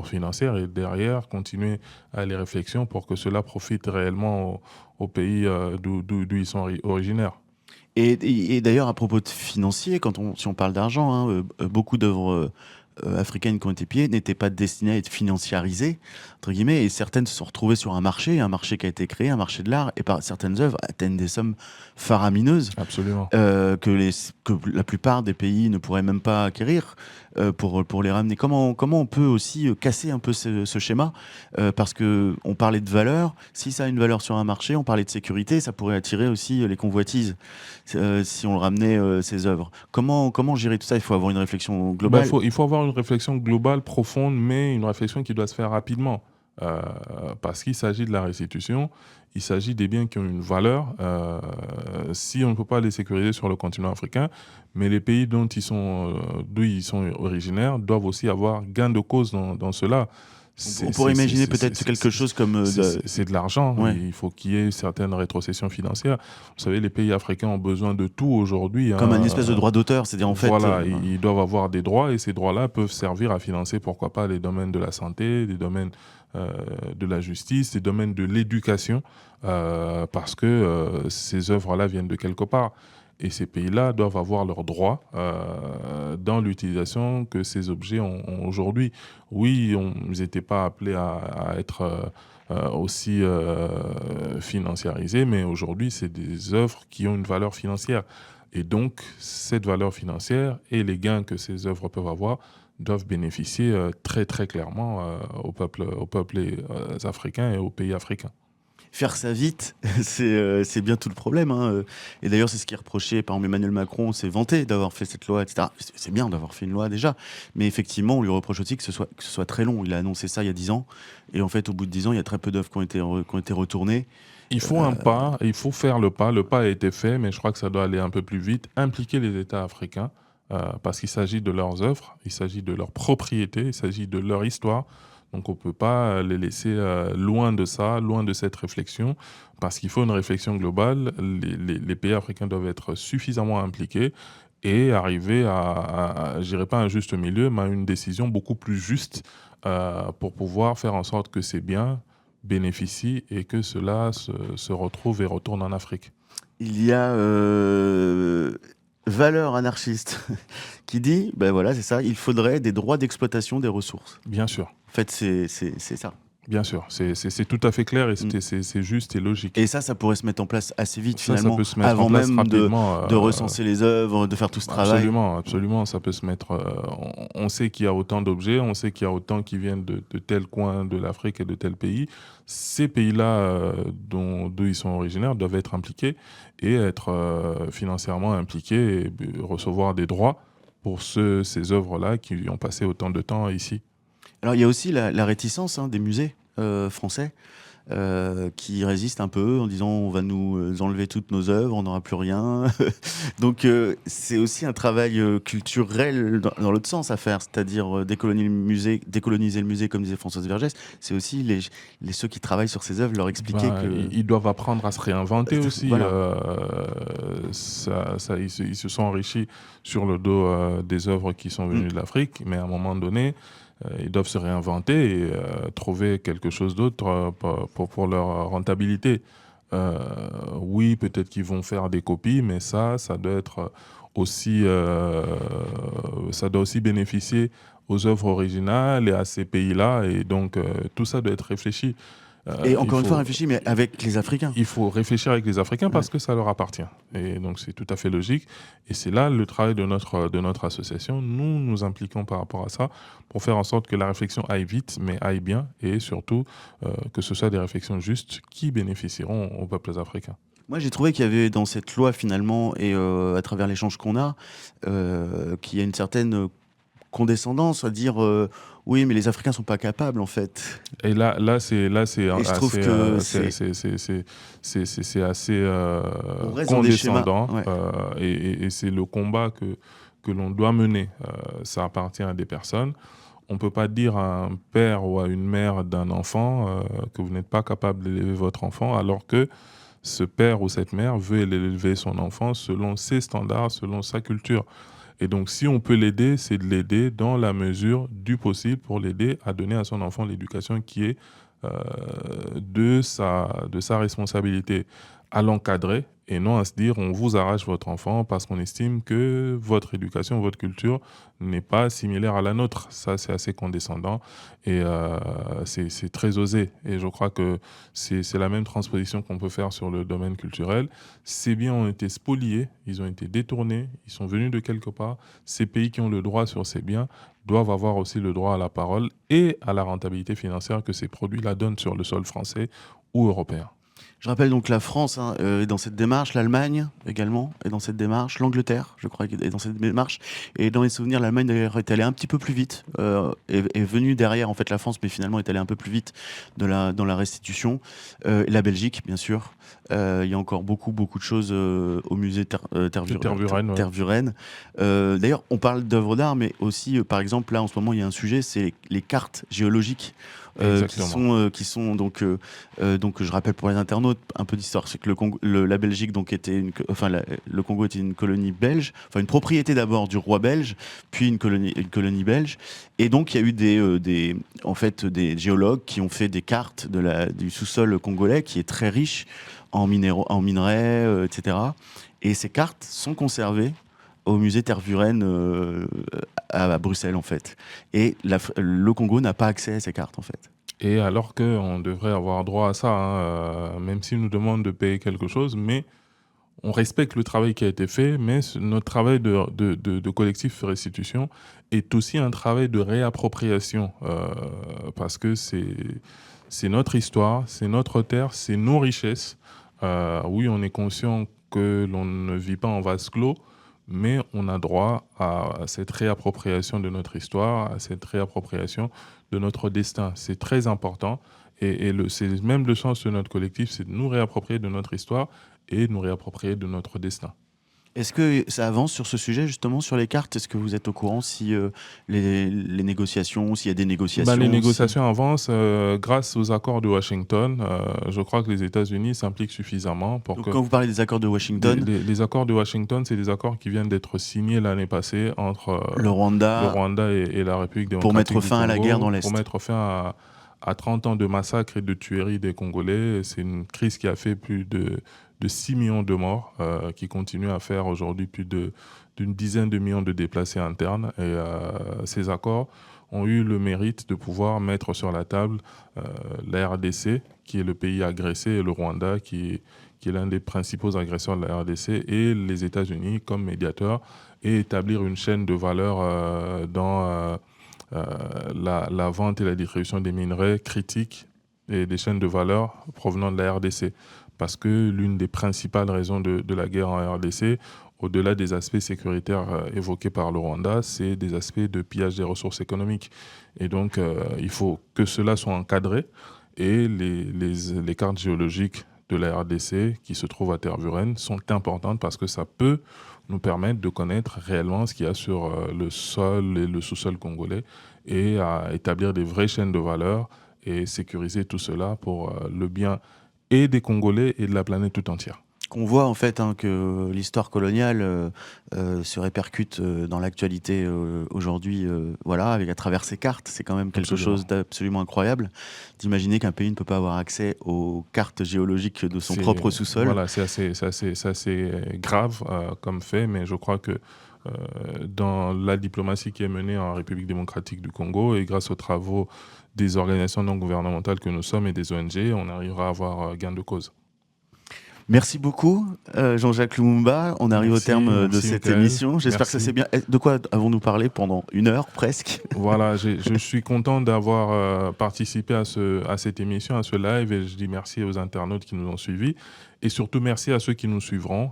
financières et derrière continuer à les réflexions pour que cela profite réellement au pays d'où ils sont originaires. Et d'ailleurs, à propos de financier, si on parle d'argent, hein, beaucoup d'œuvres africaines qui ont été pillées n'étaient pas destinées à être financiarisées, entre guillemets, et certaines se sont retrouvées sur un marché qui a été créé, un marché de l'art, et certaines œuvres atteignent des sommes faramineuses Absolument. que la plupart des pays ne pourraient même pas acquérir pour les ramener. Comment on peut aussi casser un peu ce schéma parce qu'on parlait de valeur, si ça a une valeur sur un marché, on parlait de sécurité, ça pourrait attirer aussi les convoitises si on ramenait ces œuvres. Comment gérer tout ça? Il faut avoir une réflexion globale. Il faut avoir une réflexion globale, profonde, mais une réflexion qui doit se faire rapidement. Parce qu'il s'agit de la restitution, il s'agit des biens qui ont une valeur. Si on ne peut pas les sécuriser sur le continent africain, mais les pays d'où ils sont originaires doivent aussi avoir gain de cause dans cela. On pourrait imaginer peut-être quelque chose comme... C'est de l'argent, ouais. Il faut qu'il y ait certaines rétrocessions financières. Vous savez, les pays africains ont besoin de tout aujourd'hui. Comme un espèce de droit d'auteur, c'est-à-dire en fait... Voilà, ils doivent avoir des droits et ces droits-là peuvent servir à financer, pourquoi pas, les domaines de la santé, les domaines de la justice, les domaines de l'éducation, parce que ces œuvres-là viennent de quelque part. Et ces pays-là doivent avoir leurs droits dans l'utilisation que ces objets ont aujourd'hui. Oui, ils n'étaient pas appelés à être aussi financiarisés, mais aujourd'hui, c'est des œuvres qui ont une valeur financière. Et donc, cette valeur financière et les gains que ces œuvres peuvent avoir doivent bénéficier très, très clairement aux peuples africains et aux pays africains. Faire ça vite, c'est bien tout le problème. Hein. Et d'ailleurs, c'est ce qui est reproché. Par exemple, Emmanuel Macron s'est vanté d'avoir fait cette loi, etc. C'est bien d'avoir fait une loi déjà. Mais effectivement, on lui reproche aussi que ce soit très long. Il a annoncé ça il y a 10 ans. Et en fait, au bout de 10 ans, il y a très peu d'œuvres qui ont été retournées. Il faut un pas, il faut faire le pas. Le pas a été fait, mais je crois que ça doit aller un peu plus vite. Impliquer les États africains, parce qu'il s'agit de leurs œuvres, il s'agit de leur propriété, il s'agit de leur histoire. Donc on ne peut pas les laisser loin de ça, loin de cette réflexion, parce qu'il faut une réflexion globale. Les pays africains doivent être suffisamment impliqués et arriver je dirais pas un juste milieu, mais à une décision beaucoup plus juste pour pouvoir faire en sorte que ces biens bénéficient et que cela se retrouve et retourne en Afrique. Il y a Valeur anarchiste qui dit, ben voilà, c'est ça, il faudrait des droits d'exploitation des ressources. Bien sûr. En fait, c'est ça. Bien sûr, c'est tout à fait clair et c'est juste et logique. Et ça pourrait se mettre en place assez vite, ça finalement, peut se mettre avant en place même rapidement, de recenser les œuvres, de faire tout ce travail. Absolument, ça peut se mettre... on sait qu'il y a autant d'objets, on sait qu'il y a autant qui viennent de tel coin de l'Afrique et de tel pays. Ces pays-là, d'où ils sont originaires, doivent être impliqués et être financièrement impliqués et recevoir des droits pour ces œuvres-là qui ont passé autant de temps ici. Alors, il y a aussi la réticence des musées français qui résistent un peu en disant on va nous enlever toutes nos œuvres, on n'aura plus rien. Donc, c'est aussi un travail culturel dans l'autre sens à faire, c'est-à-dire décoloniser le musée, comme disait Françoise Vergès. C'est aussi ceux qui travaillent sur ces œuvres, leur expliquer que... Ils doivent apprendre à se réinventer aussi. Voilà. Ils se sont enrichis sur le dos des œuvres qui sont venues de l'Afrique, mais à un moment donné, ils doivent se réinventer et trouver quelque chose d'autre pour leur rentabilité. Oui, peut-être qu'ils vont faire des copies, mais ça doit être aussi, ça doit aussi bénéficier aux œuvres originales et à ces pays-là. Et donc, tout ça doit être réfléchi. Et encore une fois, réfléchir, mais avec les Africains. Il faut réfléchir avec les Africains parce que ça leur appartient. Et donc, c'est tout à fait logique. Et c'est là le travail de notre association. Nous nous impliquons par rapport à ça pour faire en sorte que la réflexion aille vite, mais aille bien. Et surtout, que ce soit des réflexions justes qui bénéficieront aux peuples africains. Moi, j'ai trouvé qu'il y avait dans cette loi, finalement, et à travers l'échange qu'on a, qu'il y a une certaine condescendance, à dire oui, mais les Africains sont pas capables en fait. Et là, c'est Et je trouve assez, que c'est assez on reste dans des schémas. condescendant, Ouais. et c'est le combat que l'on doit mener. Ça appartient à des personnes. On ne peut pas dire à un père ou à une mère d'un enfant que vous n'êtes pas capable d'élever votre enfant, alors que ce père ou cette mère veut élever son enfant selon ses standards, selon sa culture. Et donc, si on peut l'aider, c'est de l'aider dans la mesure du possible pour l'aider à donner à son enfant l'éducation qui est euh, de sa responsabilité, à l'encadrer et non à se dire on vous arrache votre enfant parce qu'on estime que votre éducation, votre culture n'est pas similaire à la nôtre. Ça, c'est assez condescendant et c'est très osé. Et je crois que c'est la même transposition qu'on peut faire sur le domaine culturel. Ces biens ont été spoliés, ils ont été détournés, ils sont venus de quelque part. Ces pays qui ont le droit sur ces biens doivent avoir aussi le droit à la parole et à la rentabilité financière que ces produits-là donnent sur le sol français ou européen. Je rappelle donc la France est dans cette démarche, l'Allemagne également est dans cette démarche, l'Angleterre, je crois, est dans cette démarche. Et dans les souvenirs, l'Allemagne d'ailleurs est allée un petit peu plus vite, est venue derrière en fait la France, mais finalement est allée un peu plus vite dans la restitution. Et la Belgique, bien sûr. Il y a encore beaucoup de choses au musée Tervuren, ouais. Tervuren. D'ailleurs, on parle d'œuvres d'art, mais aussi, par exemple, là en ce moment, il y a un sujet, c'est les cartes géologiques. Qui sont donc je rappelle pour les internautes un peu d'histoire, c'est que la Belgique donc était le Congo était une colonie belge, enfin une propriété d'abord du roi belge, puis une colonie belge, et donc il y a eu des géologues qui ont fait des cartes du sous-sol congolais qui est très riche en minerais, etc. Et ces cartes sont conservées au musée Tervuren à Bruxelles en fait. Et le Congo n'a pas accès à ces cartes en fait. Et alors qu'on devrait avoir droit à ça, hein, même s'ils nous demandent de payer quelque chose, mais on respecte le travail qui a été fait, mais notre travail de collectif restitution est aussi un travail de réappropriation, parce que c'est notre histoire, c'est notre terre, c'est nos richesses. Oui, on est conscient que l'on ne vit pas en vase clos, mais on a droit à cette réappropriation de notre histoire, à cette réappropriation de notre destin. C'est très important et c'est même le sens de notre collectif, c'est de nous réapproprier de notre histoire et de nous réapproprier de notre destin. Est-ce que ça avance sur ce sujet, justement, sur les cartes? Est-ce que vous êtes au courant si les négociations, s'il y a des négociations? Les négociations avancent grâce aux accords de Washington. Je crois que les États-Unis s'impliquent suffisamment pour que... Quand vous parlez des accords de Washington... Les accords de Washington, c'est des accords qui viennent d'être signés l'année passée entre le Rwanda et la République démocratique du Congo. Pour mettre fin à la guerre dans l'Est. Pour mettre fin à 30 ans de massacres et de tueries des Congolais. C'est une crise qui a fait plus de 6 millions de morts, qui continue à faire aujourd'hui plus d'une dizaine de millions de déplacés internes. Et ces accords ont eu le mérite de pouvoir mettre sur la table la RDC, qui est le pays agressé, et le Rwanda, qui est l'un des principaux agresseurs de la RDC, et les États-Unis comme médiateurs, et établir une chaîne de valeur dans la vente et la distribution des minerais critiques et des chaînes de valeur provenant de la RDC. Parce que l'une des principales raisons de la guerre en RDC, au-delà des aspects sécuritaires évoqués par le Rwanda, c'est des aspects de pillage des ressources économiques. Et donc, il faut que cela soit encadré. Et les cartes géologiques de la RDC qui se trouvent à Tervuren sont importantes parce que ça peut nous permettre de connaître réellement ce qu'il y a sur le sol et le sous-sol congolais et à établir des vraies chaînes de valeur et sécuriser tout cela pour le bien et des Congolais et de la planète tout entière. Qu'on voit en fait que l'histoire coloniale se répercute dans l'actualité aujourd'hui, voilà, à travers ces cartes. C'est quand même quelque chose d'absolument incroyable d'imaginer qu'un pays ne peut pas avoir accès aux cartes géologiques de son propre sous-sol. Voilà, c'est assez grave comme fait, mais je crois que dans la diplomatie qui est menée en République démocratique du Congo et grâce aux travaux des organisations non gouvernementales que nous sommes et des ONG, on arrivera à avoir gain de cause. Merci beaucoup, Jean-Jacques Lumumba. On arrive au terme de cette émission. J'espère que ça s'est bien... De quoi avons-nous parlé pendant 1 heure, presque? Voilà, je suis content d'avoir participé à cette émission, à ce live, et je dis merci aux internautes qui nous ont suivis. Et surtout, merci à ceux qui nous suivront.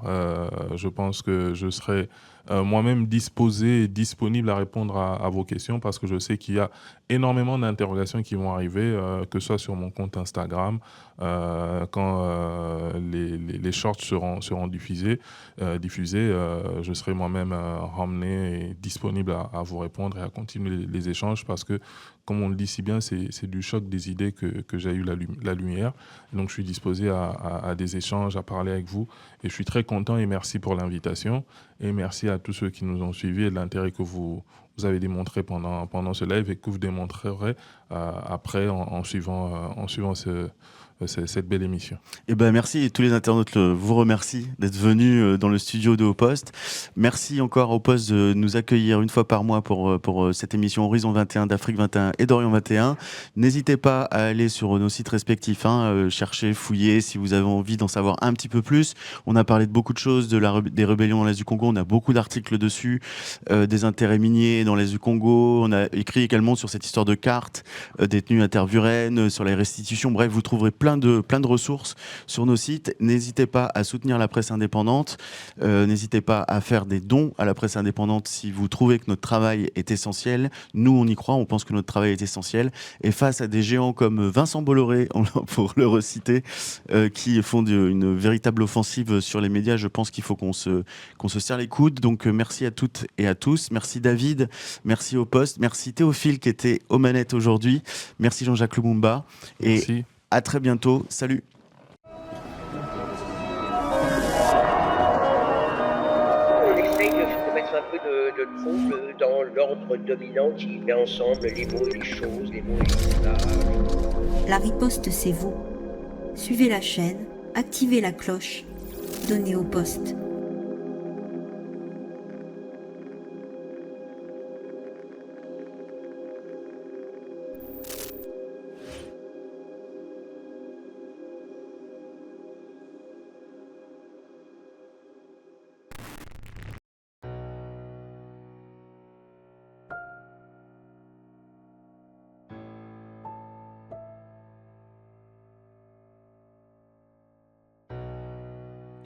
Je pense que je serai moi-même disposé et disponible à répondre à vos questions parce que je sais qu'il y a énormément d'interrogations qui vont arriver, que ce soit sur mon compte Instagram, quand les shorts seront diffusés, je serai moi-même ramené et disponible à vous répondre et à continuer les échanges parce que, comme on le dit si bien, c'est du choc des idées que j'ai eu la lumière. Donc, je suis disposé à des échanges, à parler avec vous. Et je suis très content et merci pour l'invitation. Et merci à tous ceux qui nous ont suivis et de l'intérêt que vous avez démontré pendant ce live et que vous démontrerez après en suivant cette belle émission. Et ben merci, et tous les internautes vous remercient d'être venus dans le studio de Au Poste. Merci encore au Poste de nous accueillir une fois par mois pour cette émission Horizon 21 d'Afrique 21 et d'Orient 21. N'hésitez pas à aller sur nos sites respectifs, chercher, fouiller si vous avez envie d'en savoir un petit peu plus. On a parlé de beaucoup de choses, des rébellions dans l'Est du Congo, on a beaucoup d'articles dessus, des intérêts miniers dans l'Est du Congo, on a écrit également sur cette histoire de cartes détenues intervurènes, sur les restitutions, bref, vous trouverez plein de ressources sur nos sites. N'hésitez pas à soutenir la presse indépendante. N'hésitez pas à faire des dons à la presse indépendante si vous trouvez que notre travail est essentiel. Nous, on y croit, on pense que notre travail est essentiel. Et face à des géants comme Vincent Bolloré, pour le reciter, qui font une véritable offensive sur les médias, je pense qu'il faut qu'on se serre les coudes. Donc, merci à toutes et à tous. Merci David, merci Au Poste, merci Théophile qui était aux manettes aujourd'hui. Merci Jean-Jacques Lumumba. Merci. Et à très bientôt. Salut. On essaye de mettre un peu de trouble dans l'ordre dominant qui met ensemble les mots et les choses, les mots et les usages. La riposte, c'est vous. Suivez la chaîne, activez la cloche, donnez Au Poste.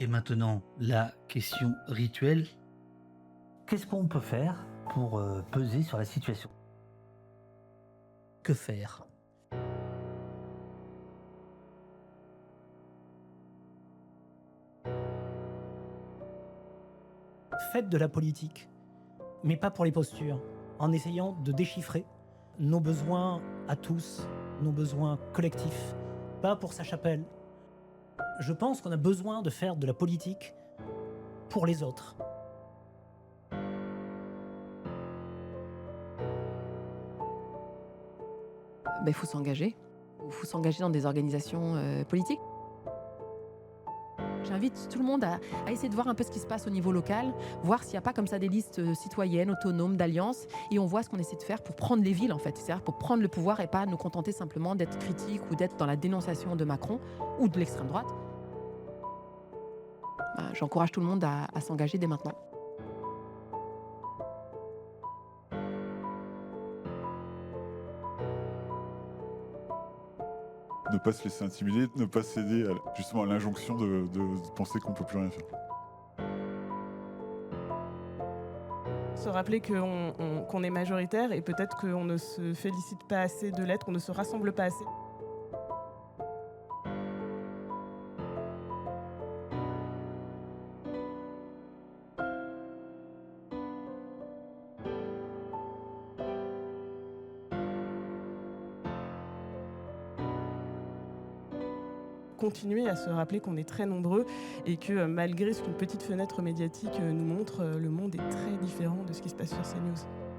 Et maintenant, la question rituelle. Qu'est-ce qu'on peut faire pour peser sur la situation? Que faire? Faites de la politique, mais pas pour les postures, en essayant de déchiffrer nos besoins à tous, nos besoins collectifs, pas pour sa chapelle. Je pense qu'on a besoin de faire de la politique pour les autres. Il faut s'engager. Il faut s'engager dans des organisations politiques. J'invite tout le monde à essayer de voir un peu ce qui se passe au niveau local, voir s'il n'y a pas comme ça des listes citoyennes, autonomes, d'alliances, et on voit ce qu'on essaie de faire pour prendre les villes en fait, c'est-à-dire pour prendre le pouvoir et pas nous contenter simplement d'être critique ou d'être dans la dénonciation de Macron ou de l'extrême droite. J'encourage tout le monde à s'engager dès maintenant. Ne pas se laisser intimider, ne pas céder justement à l'injonction de penser qu'on ne peut plus rien faire. Se rappeler qu'on est majoritaire et peut-être qu'on ne se félicite pas assez de l'être, qu'on ne se rassemble pas assez. Continuer à se rappeler qu'on est très nombreux et que malgré ce qu'une petite fenêtre médiatique nous montre, le monde est très différent de ce qui se passe sur CNews.